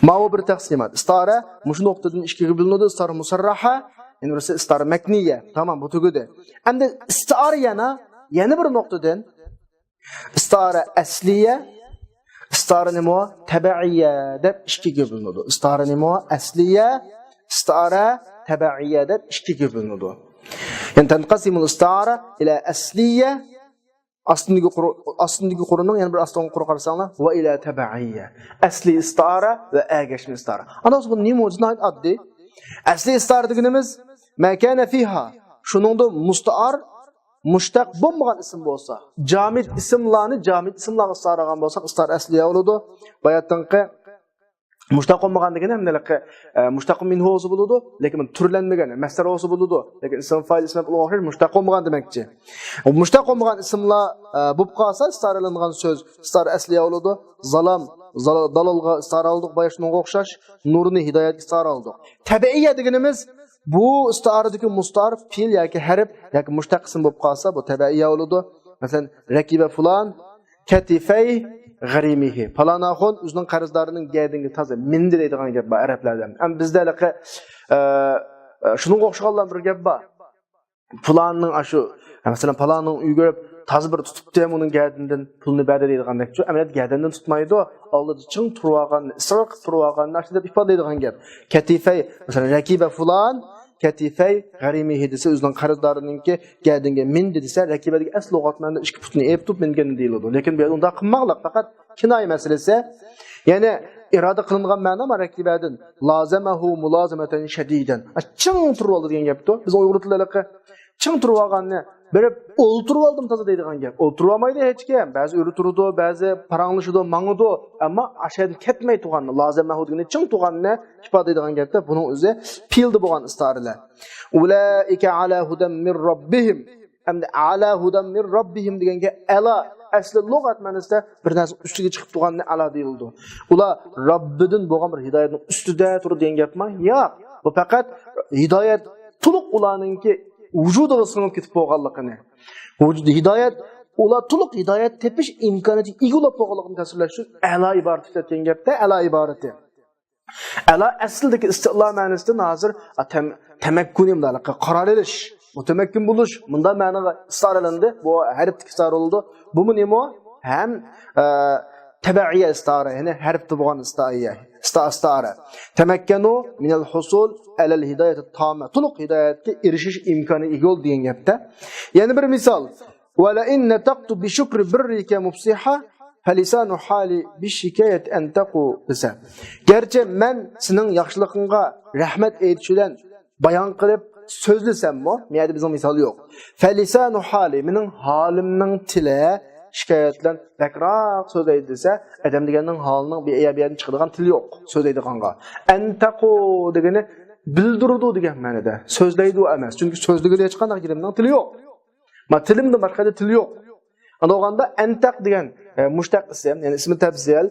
Ma'lum bir taqsimot. Istara mush nuqtadan ikkiga bo'linadi. Istara musarraha, endi istara makniya. Tamam, bu tugadi. Endi istara yana yana bir nuqtadan istara asliya, istara nima? Tabiiyya deb ikkiga bo'linadi. Istara nima? Asliya, istara tabiiyya deb ikkiga bo'linadi. Yani tanqasimul istara ila asliya aslındagi qurunning yana bir aslini quru qarasanglar va ila tabiiyya. Asli istara va agashli istara. Ana bu nima o'zidan oddiy. Asli istara deganimiz ma kana fiha shuningda musta'ar mushtaq bo'lmagan ism bo'lsa, jamid ismlarga istaragan bo'lsa, istar asliya bo'ladi. Bayatdanqi mushtaq bo'lmagan degani hamdalaqi mushtaq minhu o'zi bo'ladi, lekin turlanmagan, masdar o'zi bo'ladi. Lekin ism fa'il ism bilan o'xshash mushtaq bo'lmagan demakchi. Mushtaq bo'lmagan ismlar bo'lib qolsa, istaralangan so'z istar asliya bo'ladi. Zalam, dalalga istara oldik, bayashunga o'xshash, nurni hidoyatga istara oldik. Tabiiyya deganimiz bu istaradagi mustar fil yoki harf yoki mushtaq ism bo'lib qolsa, bu tabiiyya bo'ladi. Masalan, rakiba fulan katifay g'arimihi. Falanaxon o'zining qarzdorining gadinga toza mindi deydigan gap bor arablarda. Ham bizda laqa shunga o'xshagan bir gap bor. Fulanning ashu, masalan, falananing uyga toza bir tutibdi, uning gadindan pulni berdi deydigandek-ku. Amaliyat gadindan tutmaydi, oldida ching turib olgan, isroq qilib turib olgan narsa deb ifodalaydigan gap. Katifay, masalan, rakiba fulan katifay g'arimihi desa o'zining qarzdorininki gadinga mindi desa, rakibadagi asl lug'atmanda ikki putni eptib mingan deyiladi. Lekin bu unda qilmoqlik faqat kinoya masalasi. Ya'ni iroda qilingan ma'no rakibadan lazamahu mulazamatan shadidan. Ching turib oldi degan gapdi. Biz Uyg'ur tilida ching turib olganni berib o'ltirib oldim toza deydigan gap. O'ltirib olmaydi hech kim. Ba'zi o'ri turdi, ba'zi paranglishidi, mangidi, ammo ashad ketmay turganni, lazamahu degani ching turganni ifodalaydigan gapda buning o'zi pildi bo'lgan istarilar. Ulaika ala hudan min robbihim. Hamda ala hudan min robbihim deganga ala asli lug'at ma'nosida bir narsa ustiga chiqib turganni ala deyildi. Ular Robbidan bo'lgan bir hidoyatning ustida turdi degan gapmi? Yo'q. Bu faqat hidoyat to'liq ularningki vujudiga singib ketib bo'lganligini. Vujud hidoyat ular to'liq hidoyat tepish imkoniyatiga ega bo'lib bo'lganligini tasvirlash uchun ala iborati degan gapda ala iborati. Ala aslidagi istilo ma'nosida hozir tamakkun imdaliqqa qaror edish, mutamakkin bo'lish bunda ma'noga istoralandi. Bu harfdagi istoraldi. Bu nima? Ham tabiiyya istara, ya'ni harfda bo'lgan istara. Tamakkanu min al-husul ala al-hidayat at-tamma. To'liq hidoyatga erishish imkoni ega bo'l degan gapda. Yana bir misol. Wa la in nataqtu bi shukri birrika mufsiha falisanu hali bi shikayat an taqu desa. Gerçi men sening yaxshiligingga rahmat aytishdan bayon qilib so'zlasammi? Meyada bizning misol yo'q. Falisanu hali mening halimning tili shikoyatlan takrar so'zlaydi desa, adam deganning holining be'aybidan chiqadigan til yo'q so'zlaydiganga. Antaqu degani bildirdi degan ma'noda. So'zlaydi emas, chunki so'zligida hech qanday jirimning tili yo'q. Ma tilimda boshqa til yo'q. Anoganda antaq degan mushtaq ism, ya'ni ismi tabzil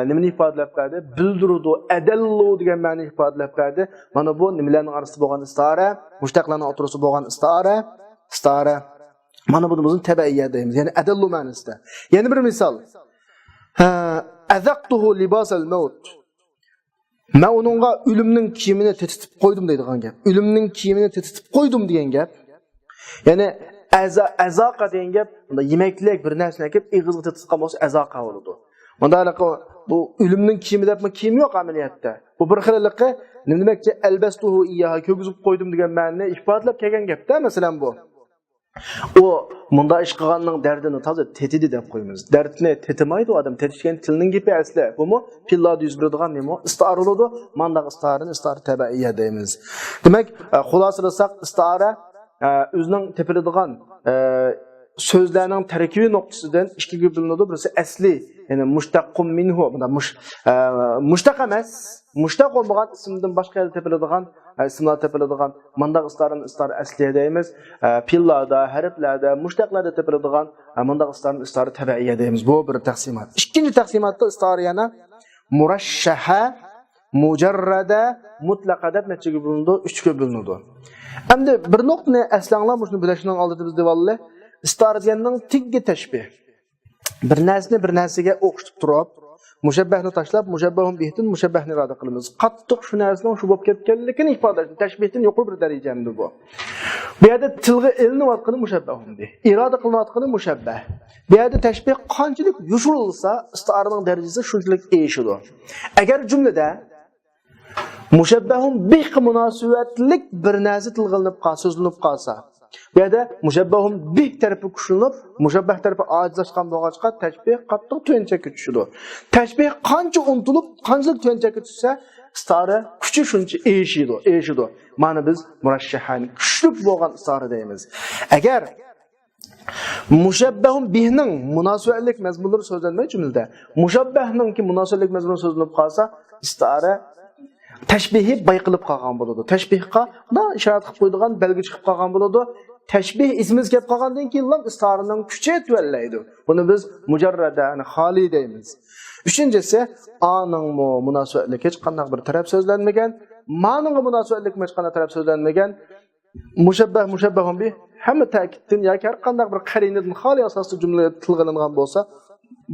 nimani ifodalab berdi? Bildirdi, adallu degan ma'noni ifodalab berdi. Mana bu nimalarning orasida bo'lgan istara, mushtaqlarning o'rtasida bo'lgan istara. Mana bu bizning tabiiyya deymiz. Ya'ni adallu ma'nosida. Yana bir misol. Azaqtuhu libasal maut. Men uningga o'limning kiyimini tetitib qo'ydim deydigan gap. O'limning kiyimini tetitib qo'ydim degan gap. Ya'ni azaqa degan gap, bunda yemeklik bir narsani kelib ig'izga tetitgan bo'lsa azaqa bo'ladi. Bunda bu o'limning kiyimi debmi kiyim yo'q amaliyotda. Bu bir xillikqa nima demakchi albastuhu iyaha ko'gizib qo'ydim degan ma'noni ifodalab kelgan gapda, masalan bu. O bunda ish qilganning dardini toza tetidi deb qo'yamiz. Dardni tetimaydi odam, tetishgan tilning gapi asli. Bumi pillada yuz beradigan nima? Istara bo'ladi. Mandaq istarini istar tabiiyya deymiz. Demak, xulosalasak istara o'zining tepiladigan so'zlarning tarkibiy nuqtasidan ikkiga bo'linadi. Birisi asli, ya'ni mushtaqqun minhu, bunda mushtaq emas, mushtaq bo'lmagan ismdan boshqa yerda tepiladigan ismlar tepiladigan mandaq istarini istar asliya deymiz. Pillarda, harflarda, mushtaqlarda tepiladigan mandaq istarini istar tabiiyya deymiz. Bu bir taqsimot. Ikkinchi taqsimotda istar yana murashshaha, mujarrada, mutlaqa deb nechaga bo'linadi? 3 ga bo'linadi. Endi bir nuqtani aslanglar shuni bilishning oldida biz devalli istar deganning tigga tashbih. Bir narsani bir narsaga o'xshatib turib, mushabbahni tashlab mushabbahun bihdan mushabbahni iroda qilamiz. Qattiq shu narsaning shu bo'lib ketganligini ifodalash, tashbihdan yuqori bir darajamda bu. Bu yerda tilga ilinayotgani mushabbahun bih, iroda qilinayotgani mushabbah. Bu yerda tashbih qanchalik yushirilsa, isti'araning darajasi shunchalik eshidi. Agar jumlada mushabbahun bih munosabatlik bir narsa tilg'ilinib qolsa, so'zlanib qolsa, bu yerda mushabbahun bih tarafi kuchlanib, mushabbah tarafi ojizlashgan bo'lg'achqa tashbih qattiq tuyanchakka tushadi. Tashbih qancha untilib, qanchalik tuyanchakka tushsa, isti'ara kuchi shuncha eshidi. Mana biz murashshahan kuchli bo'lgan isti'ara deymiz. Agar mushabbahun bihning munosabatlik mazmunlari so'zlanmay jumlada, mushabbahninki munosabatlik mazmuni so'zlanib qolsa, isti'ara tashbihi bayqilib qolgan bo'ladi. Tashbihga ishorat qilib qo'ydigan belgi chiqib qolgan bo'ladi. Tashbih isimiz kelib qolgandan keyin ham isti'araning kuchi tuvallaydi. Buni biz mujarrada, ya'ni xoli deymiz. Uchinchisi, aning munosabatlik hech qanday bir taraf so'zlanmagan, ma'noga munosabatlik hech qanday taraf so'zlanmagan, mushabbahun bih hamma ta'kiddan yoki har qanday bir qarinadan xoli asosli jumla tilg'ilingan bo'lsa,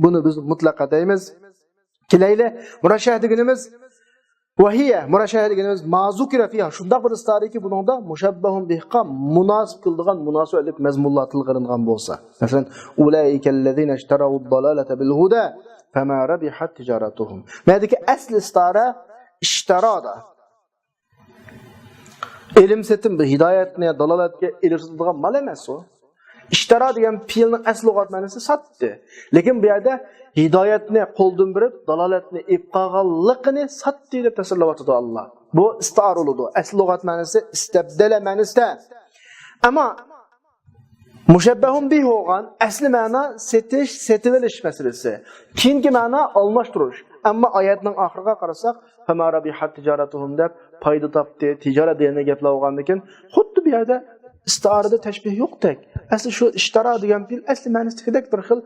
buni biz mutlaqa deymiz. Kelayli murashshah deganimiz vahiya murashshah deganimiz ma'zukira fiha shunday bir istariki buningda mushabbahun bihqa munosib qildigan munosabatlik mazmunlar tilg'ilingan bo'lsa. Masalan, ulaikallazina ishtarawud dalalata bil huda fama rabihat tijaratuhum. Ma'dagi asl istara ishtaroda. Ilim setim bir hidoyatni dalolatga erishadigan mal emas u. İştara degan fe'lning asl lug'at ma'nosi satdi. Lekin bu yerda hidoyatni qo'ldan berib, dalolatni ib qolganligini satdi deb tasvirlayotdi Alloh. Bu isti'ara bo'ladi. Asl lug'at ma'nosi istabdala ma'nosida. Ammo mushabbahun bih bo'lgan asli ma'no setish, setilish masalasi. Keyingi ma'no almashtirish. Ammo oyatning oxiriga qarasak, fama rabihat tijaratuhum deb foyda topdi, tijorat degan gaplar bo'lgandan keyin xuddi bu yerda istiarada tashbih yo'qdek. Asli shu ishtara degan fe'l asli ma'nosidagidek bir xil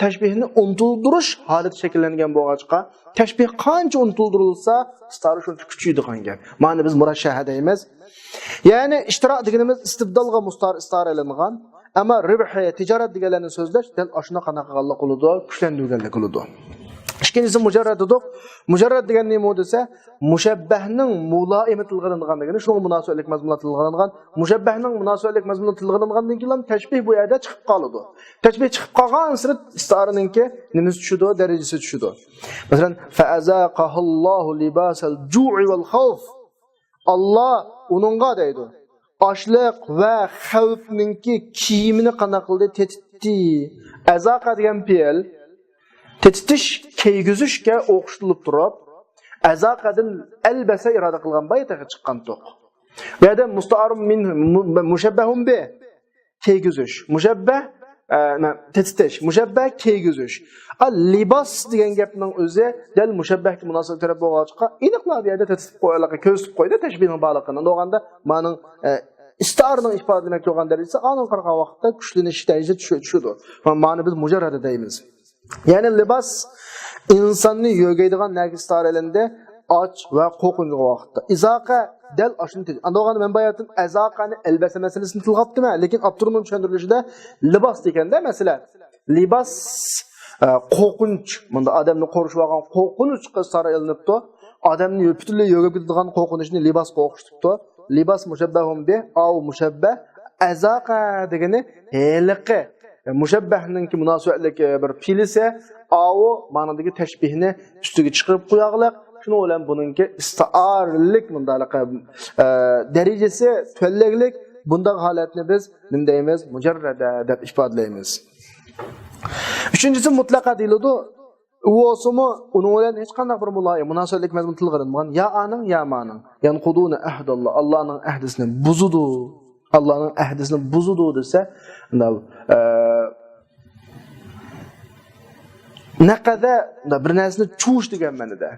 tashbihni unutuldirish holati shakllangan bo'lg'achqa, tashbih qancha unutildirilsa, istiara shuncha kuchaydigan gap. Ma'ni biz murashshaha deymiz. Ya'ni ishtira deganimiz istibdolga istiaralangan, ammo ribhi tijorat deganlarni so'zlash dal oshuna qanaqa qilganlik qiladi, kuchlantirganlik qiladi. İkincisi mujarrad dedik. Mujarrad degan nima desa, mushabbahning muloimi tilg'ilingan degani, shu munosabatlik mazmunlar tilg'ilingan, mushabbahning munosabatlik mazmuni tilg'ilingandan keyin tashbih bu yerda chiqib qoladi. Tashbih chiqib qolgan siri istiaraningki nimasi tushadi, darajasi tushadi. Masalan, fa azaqahullohu libasal ju'i wal xawf. Alloh uningga deydi, ochliq va xavfningki kiyimini qanday qildi, tetitdi. Azaqa degan fe'l tetitish, keygizishga o'xshatilib turib, azaqadan albasa iroda qilgan baytaga chiqqan to'q. Bu yerda musta'arun min mushabbahun bi keygizish, mushabbah tetitish, mushabbah keygizish. Libos degan gapning o'zi dal mushabbahga munosib taraf bo'lg'achqa, aniqlar bu yerda tetitib qo'yilgan, ko'rsatib qo'ydi tashbihning baliqini. O'ganda ma'ning istiarning ifodalamak bo'lgan darajasi aniq qilgan vaqtda kuchlanish darajasi tushadi. Ma'ni biz mujarrada deymiz. Yani libas insanni yo'gaydigan narsa istaralanda och va qo'rqinchli vaqtda. Izaqa dal ashuni tez. Andog'ani men bayatım azaqani albasa masalasini tilg'abdimi, lekin Abdurrahmon tushuntirilishida libas deganda masalan, libas qo'rqinch, bunda odamni qo'rishib olgan qo'rqinchga istaralanyapti. Odamni butunlay yo'gab ketadigan qo'rqinchni libasga o'xshatibdi. Libas mushabbahun bi aw mushabbah azaqa degani heliqi mushabbahninki munosabatlik bir fe'lisi avu ma'nodagi tashbihni ustiga chiqarib qo'yaqliq. Shuni bilan buningki istiarlik mundalaqa darajasi to'laglik. Bunday holatni biz nima deymiz? Mujarrada deb ifodalaymiz. Uchinchisi mutlaqa deyiladi. U o'simi uni bilan hech qanday bir munosabatlik mazmun tilg'ilinmagan ya aning ya ma'ning. Yanquduna ahdalloh. Allohning ahdisini buzudu. Allah'ın ahdisini buzudu dese ne kadar bir narsani chuvish degan ma'noda.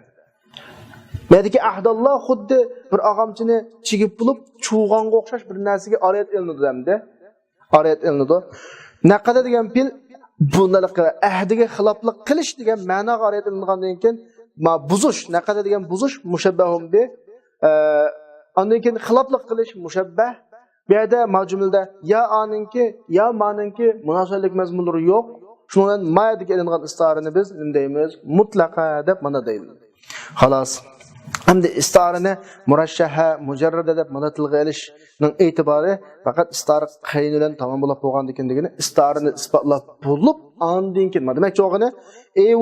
Madaki ahdalloh xuddi bir og'amchini chigib bulib chuvg'onga o'xshash bir narsaga oriyat ilinadi hamda. Oriyat ilinadi. Naqada degan fe'l bundaqa ahdiga xiloflik qilish degan ma'noga oriyat ilingandan keyin buzush, naqada degan buzush mushabbahun bi ondan keyin xiloflik qilish mushabbah. Bu yerda majmulda ya aninki ya ma'ninki munosabatlik mazmunlari yo'q. Şundan mayadagi elingan istarani biz nima deymiz? Mutlaqa deb mana deymiz. Xolos. Hamda istarani murashshaha, mujarrada deb mana tilga olishning e'tibori faqat istar qayn bilan tamom bo'lib bo'lgandan keyindigini istarani isbotlab bo'lib, ondan keyin nima demoqchi o'g'ini?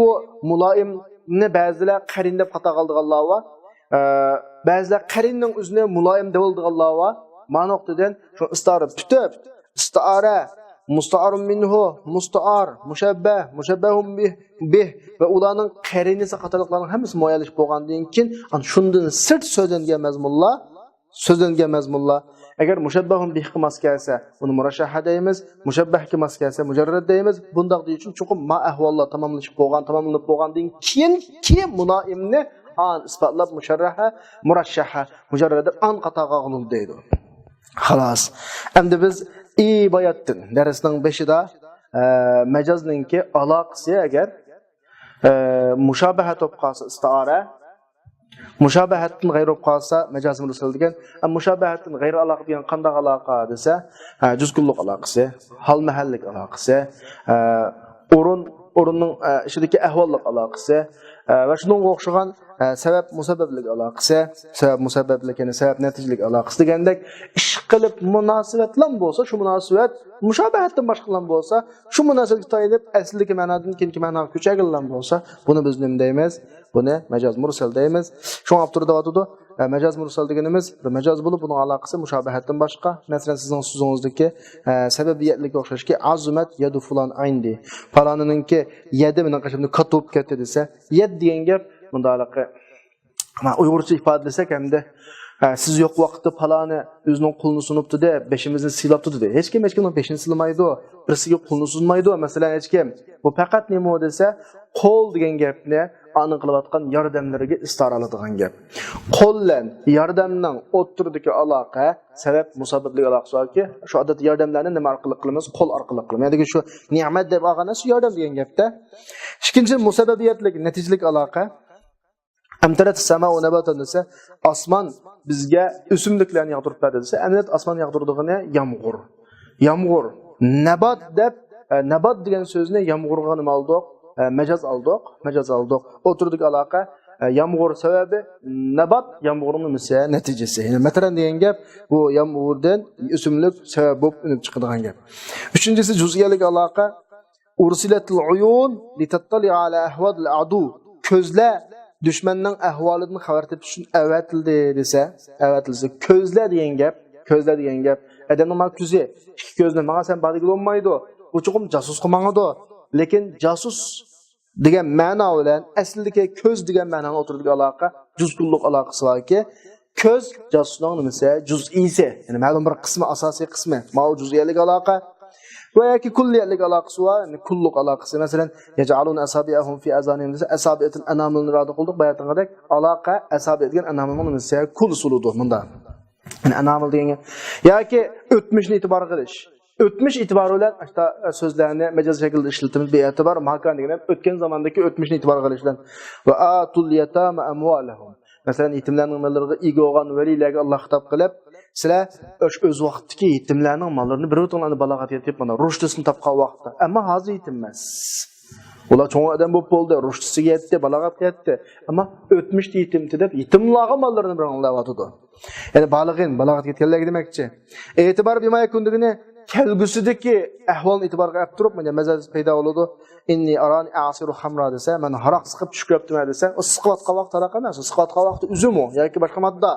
O muloyimni ba'zilar qarin deb xato qildiganlar va ba'zilar qarinning o'zini muloyim deb oldiganlar va ma'noqdan shu istara tutib, istara musta'arun minhu, musta'ar, mushabbah, mushabbahun bih va ularning qarinisi qatorliqlarning hammasi mo'yalish bo'lgandan keyin ana shundan sirt so'zlangan mazmunlar agar mushabbahun bih qilmas kelsa uni murashshaha deymiz, mushabbah qilmas kelsa mujarrad deymiz. Bundoq deyish uchun chuqur ma ahvollar tamomlanib bo'lgandan keyin munoimni an isbotlab musharraha, murashshaha, mujarrad an qatoga qilindi deydi. Xolos. Endi biz bayatdin darsning 5ida majazninki aloqasi agar mushabaha topqasi istiara mushabahatdan g'ayr qolsa majaz mursal degan mushabahatdan g'ayr aloqa degan qanday aloqa desa juzkunlik aloqasi hal mahallik aloqasi o'rinning ishidagi ahvollik aloqasi va shunga o'xshagan sabab musabbablik aloqasi sabab musabbablik ya'ni sabab natijalik aloqasi degandek ish qilib munosabatlan bo'lsa shu munosabat mushabahatdan boshqalan bo'lsa shu munosabatga tayinib aslidagi ma'nodan keyingi ma'noga ko'chagillan bo'lsa buni biz nima deymiz? Buni majaz mursal deymiz. Shu avtorda aytadi majaz mursal deganimiz bir majaz bo'lib buning aloqasi mushabahatdan boshqa. Masalan sizning so'zingizdagi sababiyatlikka o'xshashki azumat yadu fulan ayndi. Falonininki yadi bilan qashimni katib ketdi desa, yad degan gap bunda aloqa Uyg'urcha ifodalasak hamda siz yo'q vaqtda faloni o'zining qo'lini sunibdi deb beshimizni silabdi dedi. Hech kimning beshini silmaydi, birsiga qo'lni sunmaydi. Masalan, hech kim bu faqat nima desa, qo'l degan gapni aniq qilayotgan yordamlariga istoraladigan gap. Qo'l bilan yordamning o'rtidagi aloqa sabab musabbablik aloqasi yoki shu odat yordamlarni nima orqali qilamiz? Qo'l orqali qilamiz. Ya'ni shu ne'mat deb olganda shu yordam degan gapda. Ikkinchi musabbabiyatlik natijalik aloqa Amtarat sama va nabatan desa osmon bizga o'simliklarni yog'dirib berdi desa, amaliyot osmon yog'dirdig'ini yomg'ir. Yomg'ir. Nabat degan so'zni yomg'irga nima oldik? Majaz oldik. O'tirdik aloqa yomg'ir sababi nabat yomg'irning natijasi. Ya'ni mataran degan gap bu yomg'irdan o'simlik sabab bo'lib unib chiqadigan gap. Uchinchisi juz'iyalik aloqa ursilatul uyun litattali ala ahwadil adu. Ko'zlar düşmanning ahvolidan xabar tepish uchun avatilsa ko'zlar degan gap adamning ko'zi ikki ko'zni menga sen badiga bo'lmaydi bu chuqum jasus qilmangdi lekin jasus degan ma'no bilan aslidagi ko'z degan ma'noni o'tirdigan aloqa juz'iylik aloqasi borki ko'z jasusning nimasi juz'iysi ya'ni ma'lum bir qismi asosiy qismi ma'lum juz'iylik aloqa Veya kulliyetlik alakası var, yani kulluk alakası. Mesela yec'alun asabi'ahum fi azanihim dese asabiyetin enamını rada kıldık. Bayatın kadar alaka asabiyetgen enamının mesela kul suludur bunda. Yani enamıl diyen ya ki ötmüşün itibarı kılış. Ötmüş itibarıyla işte sözlerini mecaz şekilde işletimiz bir itibar. Mahkan diyen ötken zamandaki ötmüşün itibarı kılışlar. Ve atul yetame emvalehum. Mesela yetimlerin mallarında iyi olan velilerine Allah hitap kılıp sizlar o'z vaqtdagi yetimlarning mollarini bir o'tganlarni balog'at yetib mana rushdisini topgan vaqtda ammo hozir yetim emas ular cho'ng odam bo'lib bo'ldi rushdisiga yetdi balog'atga yetdi ammo o'tmishda yetimdi deb yetimlarga mollarini bir anglayotdi ya'ni balog'at yetganlar demakchi e'tibor bilmay kundigini kelgusidagi ahvolni e'tiborga olib turib mana mazaz paydo bo'ladi inni arani asiru hamra desa mana haroq siqib tushib desa u siqayotgan vaqt haroq emas u siqayotgan vaqt uzum yoki boshqa modda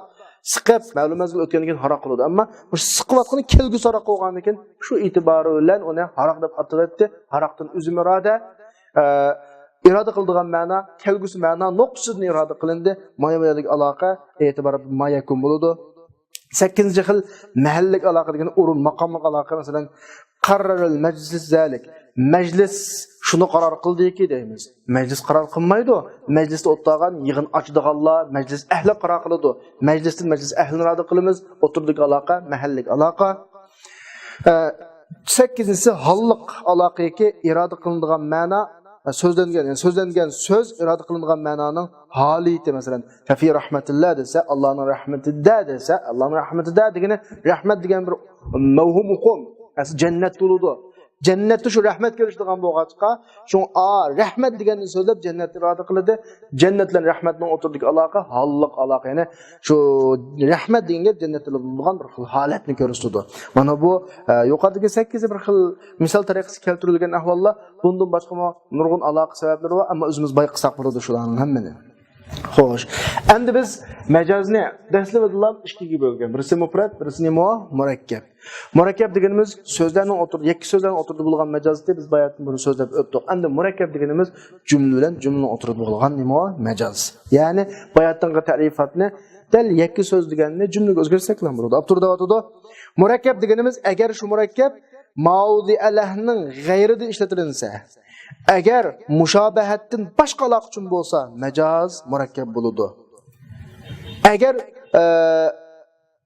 siqib ma'lum mazgil o'tgandan keyin haroq qiladi ammo bu siqayotgani kelgusi haroq bo'lgandan keyin shu e'tibori bilan uni haroq deb ataladi haroqdan uzum iroda qildigan ma'no kelgusi ma'no nuqsidan iroda qilindi moyadagi aloqa e'tibor mayakun bo'ladi 8 xil mahallik aloqa degan o'rin maqomlik aloqa masalan qarrarul majlis zalik majlis shuni qaror qildiki deymiz majlis qaror qilmaydi majlisda o'tirgan yig'in ochdiganlar majlis ahli qaror qiladi majlisdan majlis ahlini rad qilamiz o'tirdik aloqa mahallik aloqa 8-si halliq aloqaki iroda qilinadigan ma'no so'zlangan so'z iroda qilinadigan ma'noning holiyati masalan fi rahmatillah desa Allohning rahmatida desa Allohning rahmatida degani rahmat degan bir mavhum qum asli jannat bo'ladi Cennetde şu rahmet görüşdiğin boğaçqa, şu rahmet deganni so'zlab jannatni iroda qiladi. Jannat bilan rahmatning o'tirdik aloqa, halliq aloqa. Ya'ni shu rahmat deganga jannatda bo'lgan bir xil holatni ko'rsatadi. Mana bu yuqoridagi 8 bir xil misol tariqasi keltirilgan ahvollar, bundan boshqa nurg'un aloqa sabablari bor, ammo o'zimiz bayqasak bo'ladi shularning hammani. Xo'sh. Endi biz majozni dastlabdan ikkiga bo'lgan. Birisi mufrad, birisi murakkab. Murakkab deganimiz so'zlarning o'tirib, yakki so'zlarning o'tirib bo'lgan majozda biz bayatni buni so'zlab o'tdik. Endi murakkab deganimiz jumla bilan jumlaning o'tirib bo'lgan majoz. Ya'ni bayatning ta'rifatni dal yakki so'z deganni jumlaga o'zgartirsak ham bo'ladi. Abturda o'tadi. Murakkab deganimiz agar shu murakkab mavzi alahning g'ayrida ishlatilinsa, agar mushobahatdan boshqa aloqa uchun bo'lsa, majoz murakkab bo'ladi. Agar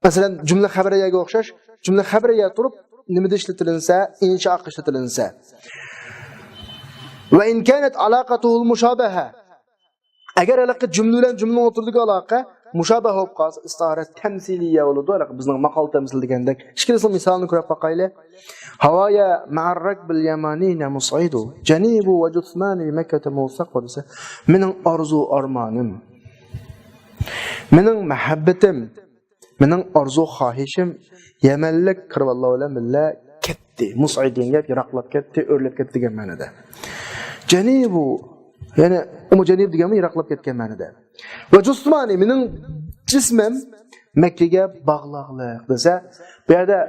masalan jumla xabariyaga o'xshash, jumla xabariya turib nimada ishlatilinsa, inshoq ishlatilinsa. Va in kanat alaqatuhu al-mushabaha. Agar aloqa jumla bilan jumla o'tirdigan aloqa mushabaha bo'lib qolsa, istara tamsiliya bo'ladi. Bizning maqol tamsil degandek. Ikkilasi misolni ko'rib boqaylik. Havaya ma'arrak bil yamanina musaidu janibu wa juthmani makkah mawsaq desa, mening orzu armonim, mening muhabbatim, mening orzu xohishim Yamanlik kirvalloh bilan billa ketdi. Musaid degan yiroqlab ketdi, o'rlab ketdi degan ma'noda. Janibu ya'ni umujanib deganmi yiroqlab ketgan ma'noda. Va jusmani mening jismim Makkaga bog'liqlik desa, bu yerda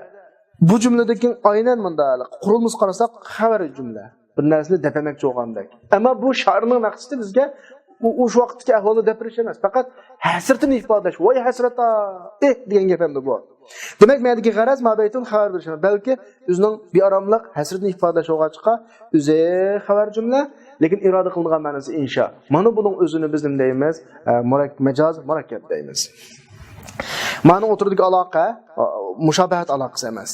bu jumladagi aynan bunday qurilmiz qarasak xabar jumla. Bir narsani depamoqchi bo'lgandek. Ammo bu shoirning maqsadi bizga o'sha vaqtdagi ahvolni depirish emas, faqat hasratni ifodalash. Voy hasrata, degan gap hamda bu. Demak, mendagi g'araz mabaytun xabar berish emas, balki o'zining bearomlik, hasratni ifodalash o'g'achqa o'zi xabar jumla, lekin iroda qilingan ma'nosi insho. Mana buning o'zini biz nima deymiz? Majoz murakkab deymiz. Ma'no o'tirdik aloqa, mushobahat aloqasi emas.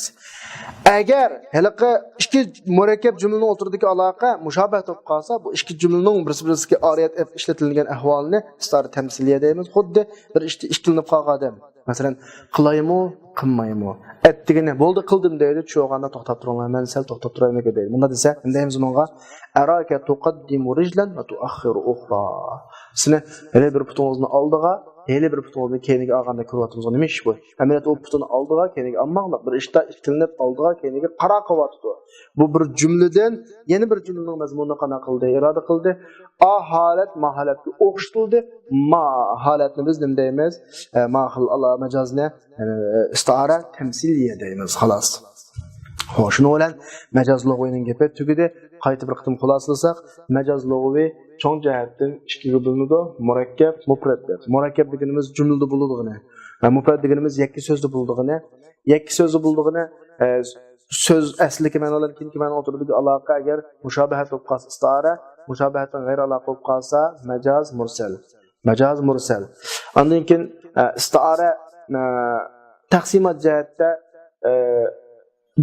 Agar haliqi ikki murakkab jumlaning o'tirdik aloqa mushobahat bo'lib qolsa, bu ikki jumlaning bir-biriga oriyat ishlatilgan ahvolni istar tamsiliya deymiz. Xuddi bir ishtilinib qolgan odam. Masalan, qilaymi, qilmaymi? Aytdigini bo'ldi, qildim deydi, cho'g'anda to'xtab turolmay, men sal to'xtab turaymi deydi. Bunda desa, deymiz bunga araka tuqaddimu rijlan va tuakhiru ukhra. Sizni hele bir putungizni oldiga hele bir putungizni keyniga olganda ko'ryapmiz, nima ish bu? Amaliyot u putuni oldiga, keyniga olmoqlar, bir ishda ikkilinib oldiga, keyniga qara qilyapti. Bu bir jumladan yana bir jumlaning mazmunini qana qildi, iroda qildi. A holat maholatga o'xshatildi. Ma holatni biz nima deymiz? Ma xil ala majozni istara tamsiliya deymiz, xolos. Xo'sh, shuni bilan majoz lug'vining gapi tugidi. Qayta bir qitim xulosalasak, majoz lug'vi cho'ng jihatdan ikkiga bo'linadi. Murakkab, mufrad. Murakkab deganimiz jumlada bo'ladigan. Mufrad deganimiz yakki so'zda bo'ladigan. Yakki so'zda bo'ladigan söz asliga ma'nolar keyingi ma'no o'tiradigan aloqa agar mushobahat bo'lib qolsa istara, mushobahatdan g'ayr aloqa bo'lib qolsa majoz mursal. Majoz mursal. Undan keyin istara taqsimot jihatda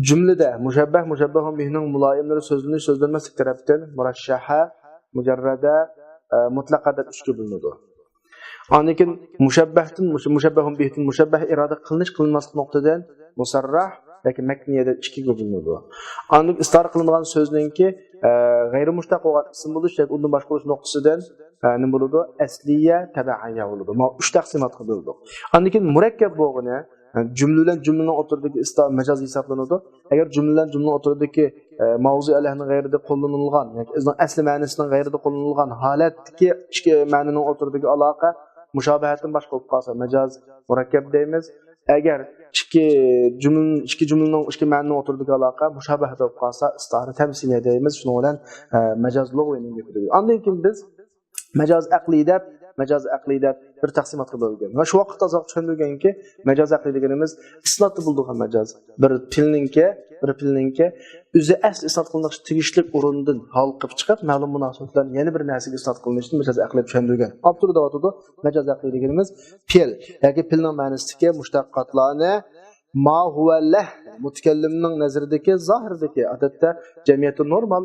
jumlada mushabbahun bihning muloyimlari so'zlanmaslik tarafdan murashshaha, mujarrada, mutlaqada uchga bo'linadi. Undan keyin mushabbahun bihning mushabbah iroda qilinish qilinmaslik nuqtadan musarrah yoki makniyada ikkiga bo'linadi. Undan istor qilingan so'zningki g'ayri mushtaq bo'lgan ism bo'lish yoki undan boshqa bo'lish nuqtasidan nima bo'ladi? Asliya, tabiiyya bo'ladi. Bu uch taqsimotga bo'linadi. Undan keyin murakkab bo'lgani jumla bilan jumlaning o'rtadagi majoz hisoblanadi. Agar jumla bilan jumlaning o'rtadagi mavzu alahning g'ayrida qo'llanilgan yoki asli ma'nosining g'ayrida qo'llanilgan holatdagi ikki ma'noning o'rtadagi aloqa mushobahatdan boshqa bo'lib qolsa majoz murakkab deymiz. Agar ikki jumlaning ikki ma'noning o'rtadagi aloqa mushobahat bo'lib qolsa istara tamsiliya deymiz. Shuning bilan majoz lug'vining gapidir. Undan keyin biz majoz aqli deb bir taqsimotga bo'lgan. Va shu vaqtda uzoq tushunganki, majoz aqli deganimiz isnotda bo'lgan majoz. Bir pilninki o'zi asl isnot qilinish tegishli o'rindan halqib chiqib, ma'lum munosabatlarni yana bir narsaga isnot qilinishni majoz aqli tushungan. Abturda o'tadi. Majoz aqli deganimiz pil yoki pilning ma'nosidagi mushtaqotlarni ma huwa lah mutakallimning nazaridagi zohirdagi odatda jamiyatda normal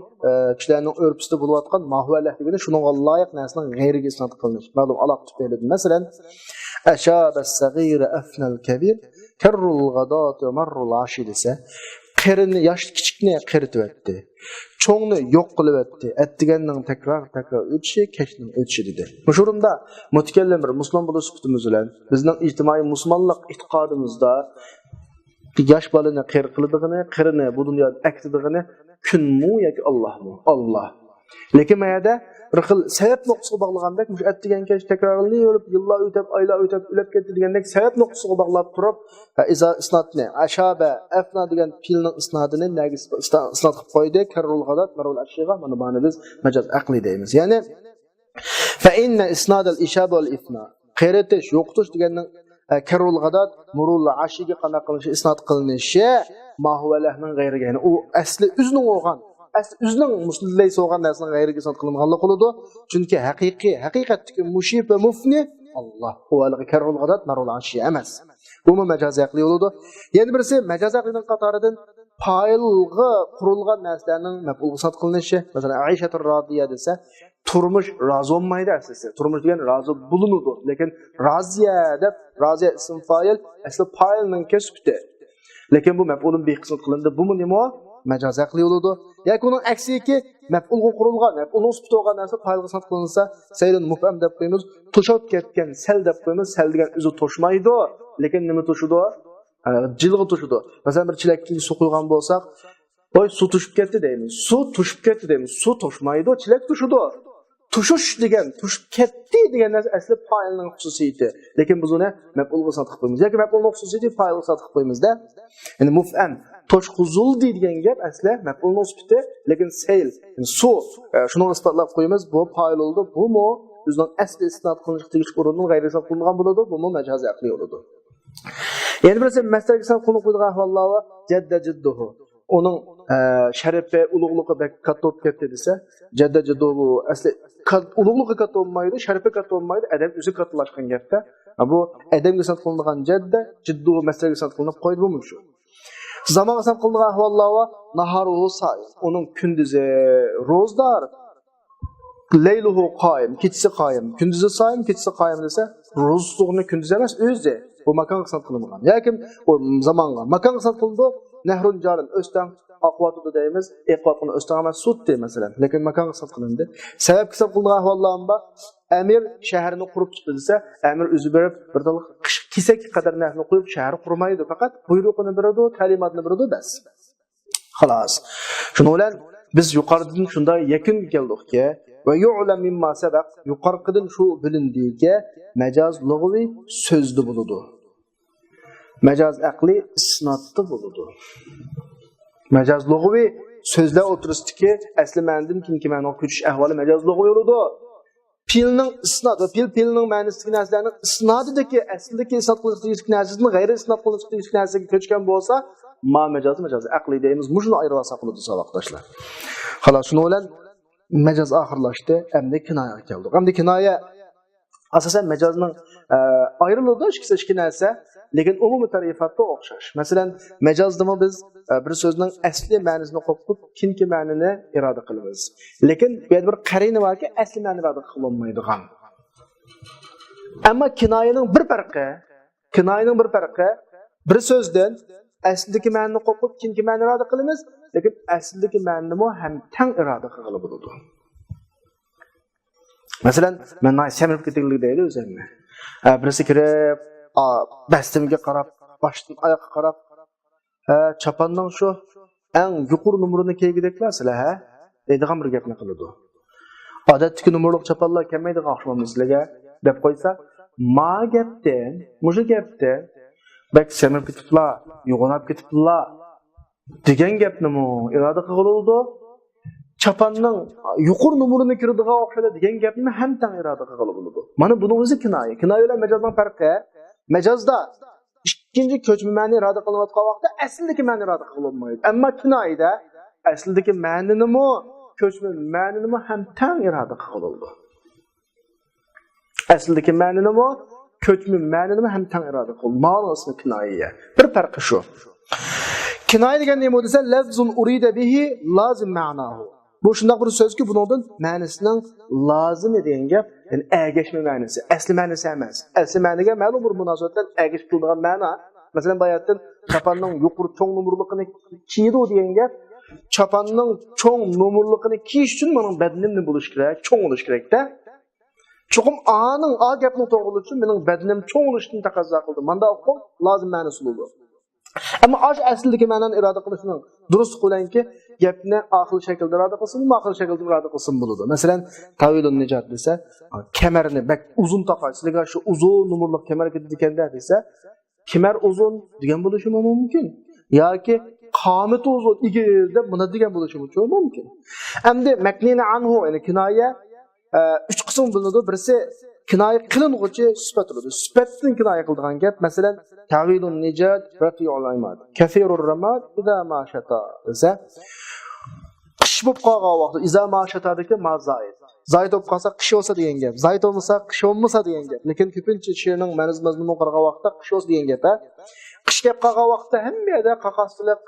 kishilarning urfida bo'layotgan ma huwa lah degani shunga loyiq narsaning g'ayriga isnot qilinish. Ma'lum aloq tufayli. Masalan, ashaba as-saghir afna al-kabir karrul ghadat wa marrul ashi desa, Qerini yosh kichikni qiritib etdi. Cho'ngni yo'q qilib etdi. Etdiganning takror o'tishi, kechning o'tishi dedi. Bu o'rinda mutakallim bir musulmon bo'lish sifatimiz bilan bizning ijtimoiy musulmonlik e'tiqodimizda yosh bolani qir qiladiganini, qirini bu dunyoda aktidigini kunmu yoki Allohmi? Alloh. Lekin mayada bir xil sabab nuqsiga bog'lagandek, mush atdigan kech takrorlanib, yillar o'tib, oylar o'tib, o'lib ketdi degandek sabab nuqsiga bog'lab turib, iza isnatni, ashaba, afna degan filning isnadini nagis isnat qilib qo'ydi, karrul ghadat, marul ashiga, mana buni biz majaz aqli deymiz. Ya'ni fa inna isnad al-ishaba wal ifna. Qiratish, yo'qotish deganning karrul ghadat, marul ashiga qana qilishi, isnat qilinishi ma huwa lahning g'ayriga. Ya'ni u asli o'zining o'lgan o'zining muslimlay so'g'an narsaning g'ayriga isnat qilinganlik bo'ladi. Chunki haqiqatdagi mushib va mufni Alloh. U alga karrul ghadat, marul ashi emas. Bu majoz aqli bo'ladi. Yana birisi majoz aqlining qatoridan failga qurilgan narsalarning maf'ulga isnat qilinishi. Masalan, Aisha rodiya desa, turmush rozi bo'lmaydi aslida. Turmush degan rozi bo'lunadi. Lekin roziya ism fa'il, asli fa'ilning kasbida. Lekin bu maf'ulun bi qismat qilindi. Bu nima? Majoz aqli bo'ladi. Yoki uning aksiki maf'ulga qurilgan, maf'ulning sifati bo'lgan narsa fa'ilga isnat qilinsa, saylun mufham deb qo'yamiz. To'shab ketgan sal deb qo'yamiz. Sal degan o'zi to'shmaydi. Lekin nima to'shidi? Jilg'i to'shidi. Masalan, bir chilakka suv quygan bo'lsak, "Voy, suv to'shib ketdi" deymiz. Suv to'shib ketdi deymiz. Suv to'shmaydi, chilak to'shidi. Tushish degan, tushib ketdi degan narsa asli fa'ilning xususiyati. Lekin biz uni maf'ulga isnat qilib qo'yamiz. Yoki maf'ulning xususiyati fa'ilga isnat qilib qo'yamiz-da. Ya'ni mufham toshquzul degan gap asli maf'ulning sifati, lekin sayl, suv, shuni isbotlab qo'yamiz. Bu fa'il bo'ldi. Bu mu o'zining asli isnat qilinish tegishli o'rindan g'ayri isnat qilingan bo'ladi. Bu mu majoziy aqli bo'ladi. Yana birisi masalaga isnat qilinib qo'yilgan ahvollar va jadda jidduhu. Onun şərifi, uluqluğu bək katta olub getdi desə, cəddə bu əsli uluqluğu katta olmaydı, şərifi katta olmaydı, ədəm üzü kattalaşqan gətdə. Bu ədəm qısat qılınğan cəddə, ciddi məsələ qısat qılınıb qoydu bu müşü. Zaman qısat qılınğan ahvallara naharuhu sayım, onun kündüzü rozdar, leyluhu qayım, keçisi qayım, kündüzü sayım, keçisi qayım desə, rozluğunu kündüzü emas, özü. Bu makan qısat qılınğan. Yakin o zamanğa makan qısat qılındı, Nehrun carın östən aqvatıdır deyimiz, iqvatını östən ama suddi məsələn. Lekin makan qısat qılındı. Səbəb qısat qılınğan ahvallarında əmir şəhərini qurub tutdu desə, əmir üzü verib bir dalıq kisək qədər nəhlini qoyub şəhəri qurmaydı. Faqat buyruğunu veridi, təlimatını veridi, bəs. Xalas. Şunu olan biz yuqarıdan şunda yakın geldik ki ve yu'lam mimma sabaq yuqarıdan şu bilindi ki məcaz lugvi sözlü buludu. Məcaz aqli isnatlı buludu. Məcaz lugvi sözlə oturusdu ki əsli məndən kinki məna köçüş əhvalı məcaz lugvi buludu. Pilning isnat ve pilning ma'nosidagi narsalarning isnodidagi aslidagi isnot qilishlik narsasini g'ayri isnot qilishlik narsaga ko'chgan bo'lsa, majoz aqli deymiz. Mushuni ayirib olsa qiladi saboqdoshlar. Xolos, shuni bilan majoz oxirlashdi, endi kinoyaga keldik. Endi kinoya asosan majozning ayriladi ikki narsa, lekin umumiy tarifatga o'xshash. Masalan, majozdami biz bir so'zning asli ma'nosini qo'yib, kinki ma'nini iroda qilamiz. Lekin bu yerda bir qarina borki, asli ma'ni iroda qilinmaydigan. Ammo kinoyaning bir farqi, bir so'zdan aslidagi ma'nini qo'yib, kinki ma'ni iroda qilamiz, lekin aslidagi ma'nini ham tang iroda qilib bo'ladi. Masalan, men samirib ketganlik deydi o'zimni. Birisi kirib, bastimga qarab, boshdan oyoqqa qarab, chapanning shu eng yuqori numerini kelgideklar sizlar, ha? Deydigan bir gapni qiladi. Odatdagi numerliq chapanlar kelmaydigan o'xshamamiz sizlarga deb qo'ysa, ma gapdan, mushu gapdan bak samirib ketiblar, yo'g'onab ketiblar degan gapnimi iroda qiladi. Chapanning yuqori numerini kiradigan o'xshaydi degan gapni ham tang iroda qilib bo'ladi. Mana buni o'zi kinoya. Kinoya bilan majozning farqi, majozda ikkinchi ko'chma ma'ni iroda qilinayotgan vaqtda aslidagi ma'ni iroda qilinmaydi. Ammo kinoyada aslidagi ma'ninimi, ko'chma ma'ninimi ham tang iroda qilinadi. Aslidagi ma'ninimi, ko'chma ma'ninimi ham tang iroda qilinadi. Ma'nosi kinoya. Bir farqi shu. Kinoya degan nima desa, lafzun urida bihi lazim ma'nahu. Bu shunday bir so'zki, buningdan ma'nosining lozim degan gap, ya'ni ergashma ma'nosi, asli ma'nosi emas. Asli ma'noga ma'lum bir munosabatdan ergashib turadigan ma'no. Masalan, bayatdan chapanning yuqori cho'ng numurligini kiydi degan gap. Chapanning cho'ng numurligini kiyish uchun mening badanim bo'lish kerak, cho'ng bo'lish kerak-da. Chuqum aning a gapni to'g'rilishi uchun mening badanim cho'ng bo'lishini taqozo qildi. Menda o'qib lozim ma'nosi bo'ldi. Ammo ash aslidagi ma'noni iroda qilishning durust qo'lanki, gapni aql shaklda iroda qilsin, ma'qul shaklda iroda qilsin bo'ladi. Masalan, Tawilun Nijat desa, kamarni bak uzun taqaysiga shu uzun numurli kamar ketdikanda desa, kamar uzun degan bo'lishi mumkin. Yoki qomat uzun igizda buni degan bo'lishi mumkin. Endi maknina anhu, ya'ni kinoya 3 qism bo'linadi. Birisi kinoya qilinuvchi sifat bo'ladi. Sifatdan kinoya qiladigan gap, masalan, Tawilun Nijat rafi'ul imad, kathirur ramad idza ma shata desa, qish bo'lib qolgan vaqtda iza ma shatadagi ma zaid. Zaid bo'lib qolsa qish bo'lsa degan gap. Zaid bo'lmasa qish bo'lmasa degan gap. Lekin ko'pincha she'rning mazmunini qilgan vaqtda qish bo'lsa degan gap. Qish kelib qolgan vaqtda hamma yerda qaqaschilik,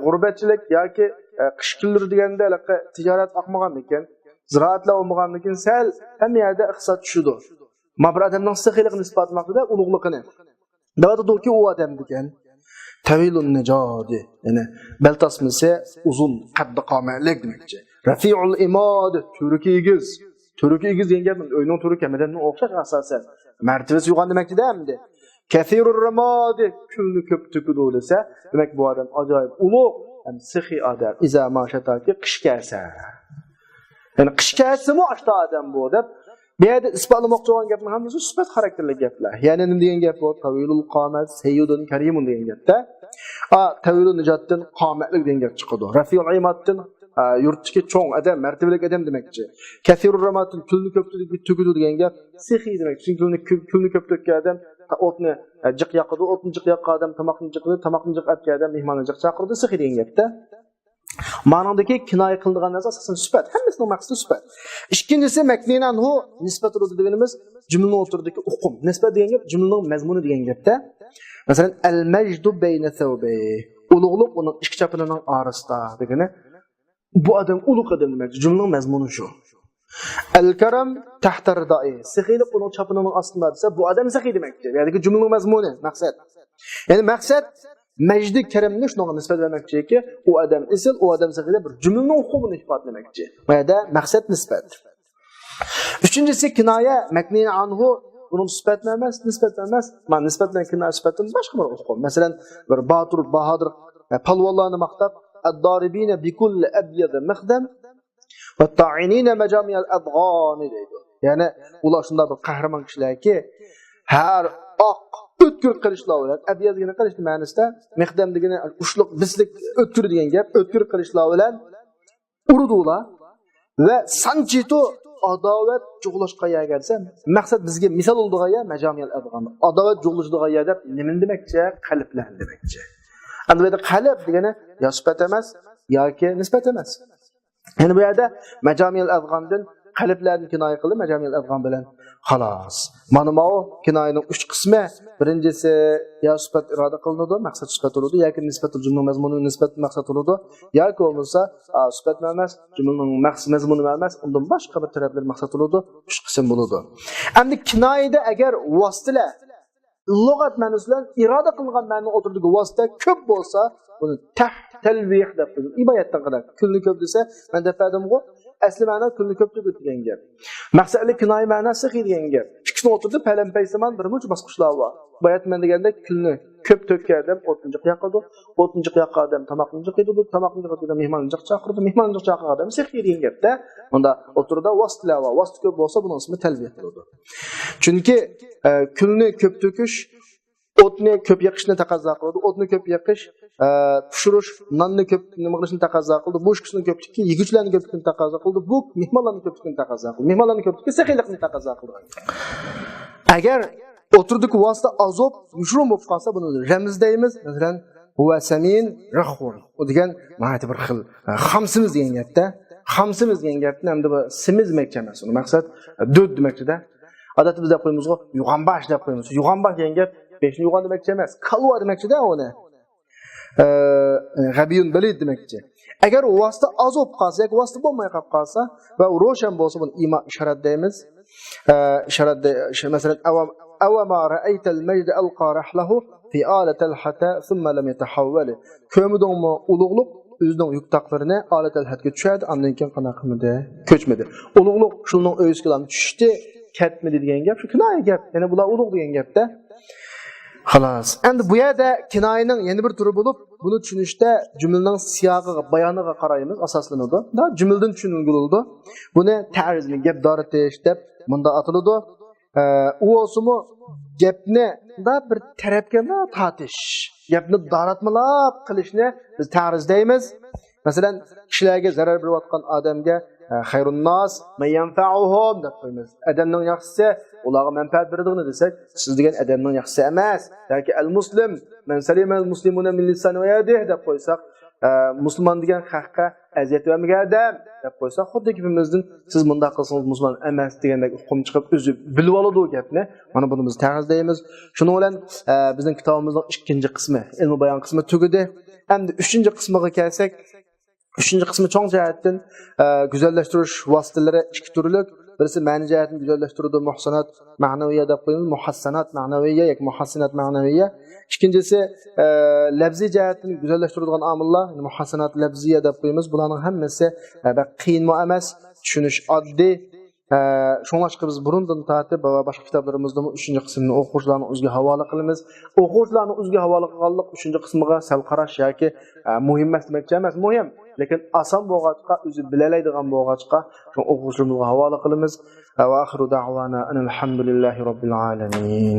g'urbatchilik yoki qish kunlari deganda tijorat oqmagan ekan, ziroatlar olmagan ekan, sal hamma yerda iqtisod tushdi. Mabr odamning saxiyligini isbotlamoqda ulug'ligini. Davlatdagi u odam degan Tawilun Nijodi, ya'ni baltasmisi uzun, qaddi qomatlik demakchi. Rafi'ul imad, turki egiz. Turki egiz degan gap o'yning turki madanning o'xshash asosan. Martabasi yo'g'on demakchi-da hamda. Kathirur ramad, kulni ko'p tukudi desa, demak bu odam ajoyib ulug', ham saxiy odam. Iza mashataki qish kelsa. Ya'ni qish kelsa-mu ashta odam bu deb bu yerda isbotlamoqchi bo'lgan gapning hammasi sifat xarakterli gaplar. Ya'ni nima degan gap bu? Tawilul qomat, sayyidun karimun degan gapda. Tawilun nijatdan qomatlik degan gap chiqadi. Rafiul imatdan yurtdagi cho'ng odam, martabali odam demakchi. Kathirur ramatdan kulni ko'pchilik tugudi degan gap saxiy demak. Chunki kulni ko'p to'kkan odam o'tni jiq yoqadi, o'tni jiq yoqqan odam tomoqni jiqdi, tomoqni jiq atgan odam mehmonni jiq chaqirdi, saxiy degan gapda. Ma'nodagi kinoya qilingan narsa asosan sifat, hammasining maqsadi sifat. Ikkinchisi makninanhu nisbat urudi deganimiz jumlaning o'rtidagi uqum. Nisbat degan gap jumlaning mazmuni degan gapda. Masalan, al-majdu bayna thawbay. Ulug'liq uning ikki chapinining orasida degani bu odam ulug' odam demak. Jumlaning mazmuni shu. Al-karam tahta ridai. Saxiylik uning chapinining ostida desa, bu odam saxiy demakdir. Ya'ni jumlaning mazmuni, maqsad. Ya'ni maqsad Majdi karamni shunga nisbat bermoqchiki, u odam isil, u odam saxiyda bir jumlaning uqumini ifodalamoqchi. Bu yerda maqsad nisbat. Uchinchisi kinoya maknina anhu, bunun sifat emas, nisbat emas. Men nisbat bilan kinoya sifatdan boshqa bir uqum. Masalan, bir Batur, Bahodir palvonlarni maqtab, ad-daribina bi kulli abyad maqdam va ta'inina majami al-adghan deydi. Ya'ni ular shunday bir qahramon kishilarki, har oq o'tkir qilishlar bilan, abiyazgina qilishning ma'nosida miqdam degani ushliq, bislik, o'tkir degan gap, o'tkir qilishlar bilan urdular va sanchito adovat jug'lashga kelsa, maqsad bizga misol bo'ldiga majamiyal adg'am. Adovat jug'lashdiga deb nima demakchi? Qalblar demakchi. Endi bu yerda qalb degani yo sifat emas yoki nisbat emas. Ya'ni bu yerda majamiyal adg'amdan qalblarni kinoya qildi, majamiyal adg'am bilan xolos. Mana bu kinoyaning 3 qismi. Birinchisi yo sifat iroda qilinadi, maqsad sifat bo'ladi, yoki nisbatul jumla mazmuni nisbat maqsad bo'ladi, yoki bo'lmasa sifat emas, jumlaning maqsad mazmuni emas, undan boshqa bir taraflar maqsad bo'ladi, 3 qism bo'ladi. Endi kinoyada agar vositalar lug'at ma'nosi bilan iroda qilingan ma'no o'tirdigan vosita ko'p bo'lsa, buni talvih deb qo'yadi. Iboyatdan qiladi. Kulni ko'p desa, men dafadimgo asli ma'no kulni ko'p deb degan gap. Maqsadli kinoya ma'nosi degan gap. Ikkisini o'tirdi palam-paysaman bir muncha bosqichlar bor. Bayat men deganda kulni ko'p to'kkan odam o'tinchi yoqadi, o'tinchi yoqqan odam tomoqni jiqidi, tomoqni jiqidi mehmonni jiq chaqirdi, mehmonni jiq chaqirgan odam saxiy degan gapda. Unda o'tirda vositalar bor. Vosita ko'p bo'lsa buning ismi talvih bo'ladi. Chunki kulni ko'p to'kish o'tni ko'p yiqishni taqozo qiladi. O'tni ko'p yiqish, pishirish, nonni ko'p nima qilishni taqozo qiladi. Bu ishni ko'plikni, yigitlarni ko'plikni taqozo qiladi. Bu mehmonlarni ko'plikni taqozo qiladi. Mehmonlarni ko'plikni saxiylikni taqozo qiladi. Agar o'tirdik vosita azob, mushrum bo'lib qolsa, buni ramz deymiz. Masalan, huwa samin rahur. O degan mana bir xil xamsimiz degan gapda, xamsimiz degan gapni hamda bu simiz demakchi emas. Uni maqsad do'd demakchi-da. Odatda biz deb qo'yamiz-ku, yug'anbash deb qo'yamiz. Yug'anbash degan gap beşni yuğan demekçi emas. Kalva demekçi de onu. Gabiyun belid demekçi. Eğer o vasıta az olup kalsa, eğer vasıta bulmaya kalsa ve roşan bolsa bunu ima işaret deyimiz. İşaret de, mesela Ava ma ra'aytel mecde alqa rahlahu fi alatil hata thumma lam yatahawwal. Kömüdünmü uluqluq özünün yuktaqlarını alatil hatga tushadi, andan keyin qanaqa qilmadi, ko'chmadi. Uluqluq shunning o'ziga tushdi, ketmedi degan gap, shu kinoya gap. Yana bular uluq degan gapda. Xalas. Endi bu yerda kinoyaning yana bir turi bo'lib, buni tushunishda jumlaning siyog'iga, bayoniga qaraymiz, asoslanadi. Da jumladan tushuniladi. Buni ta'rizli gap doratish deb bunda atiladi. U olsunmi gapni da bir tarafga tortish, gapni doratmalab qilishni biz ta'riz deymiz. Masalan, kishilarga zarar berayotgan odamga xayrun nas man yanfa'uhum deb qo'yamiz. Adamning yaxshisi ularga manfaat beradigan desak, siz degan adamning yaxshisi emas. Yoki al-muslim man salima al-muslimuna min lisani va yadihi deb qo'ysak, musulmon degan xalqqa aziyat vermagan odam deb qo'ysak, xuddi kimimizdan siz bunday qilsangiz musulmon emas degandek hukm chiqib o'zi bilib oladi u gapni. Mana buni biz ta'riz deymiz. Shuning bilan bizning kitobimizning ikkinchi qismi, ilm bayon qismi tugadi. Endi uchinchi qismiga kelsak, üçüncü kısmı çoğun cihetten güzelleştiriş vasıtaları iki türlük. Birisi mani cihetten güzelleştirdiği muhsanat ma'naviye deb qo'yamiz, muhassanat ma'naviye yoki muhassanat ma'naviye. İkincisi lafzi cihetten güzelleştirdiği amillar, muhassanat lafziye deb qo'yamiz. Bularning hammasi qiyin emas, tushunish oddiy. Şoňlaşqa biz burundan tartib va boshqa kitoblarimizda 3-chi qismni o'quvchilarning o'ziga havola qilamiz. O'quvchilarning o'ziga havola qilganlik 3-chi qismiga sal qarash yoki muhim emas demoqchi emas, muhim, lekin oson bo'lg'achqa, o'zi bilalaydigan bo'lg'achqa shu o'quvchilarga havola qilamiz. Va axiru da'wana alhamdulillahi robbil alamin.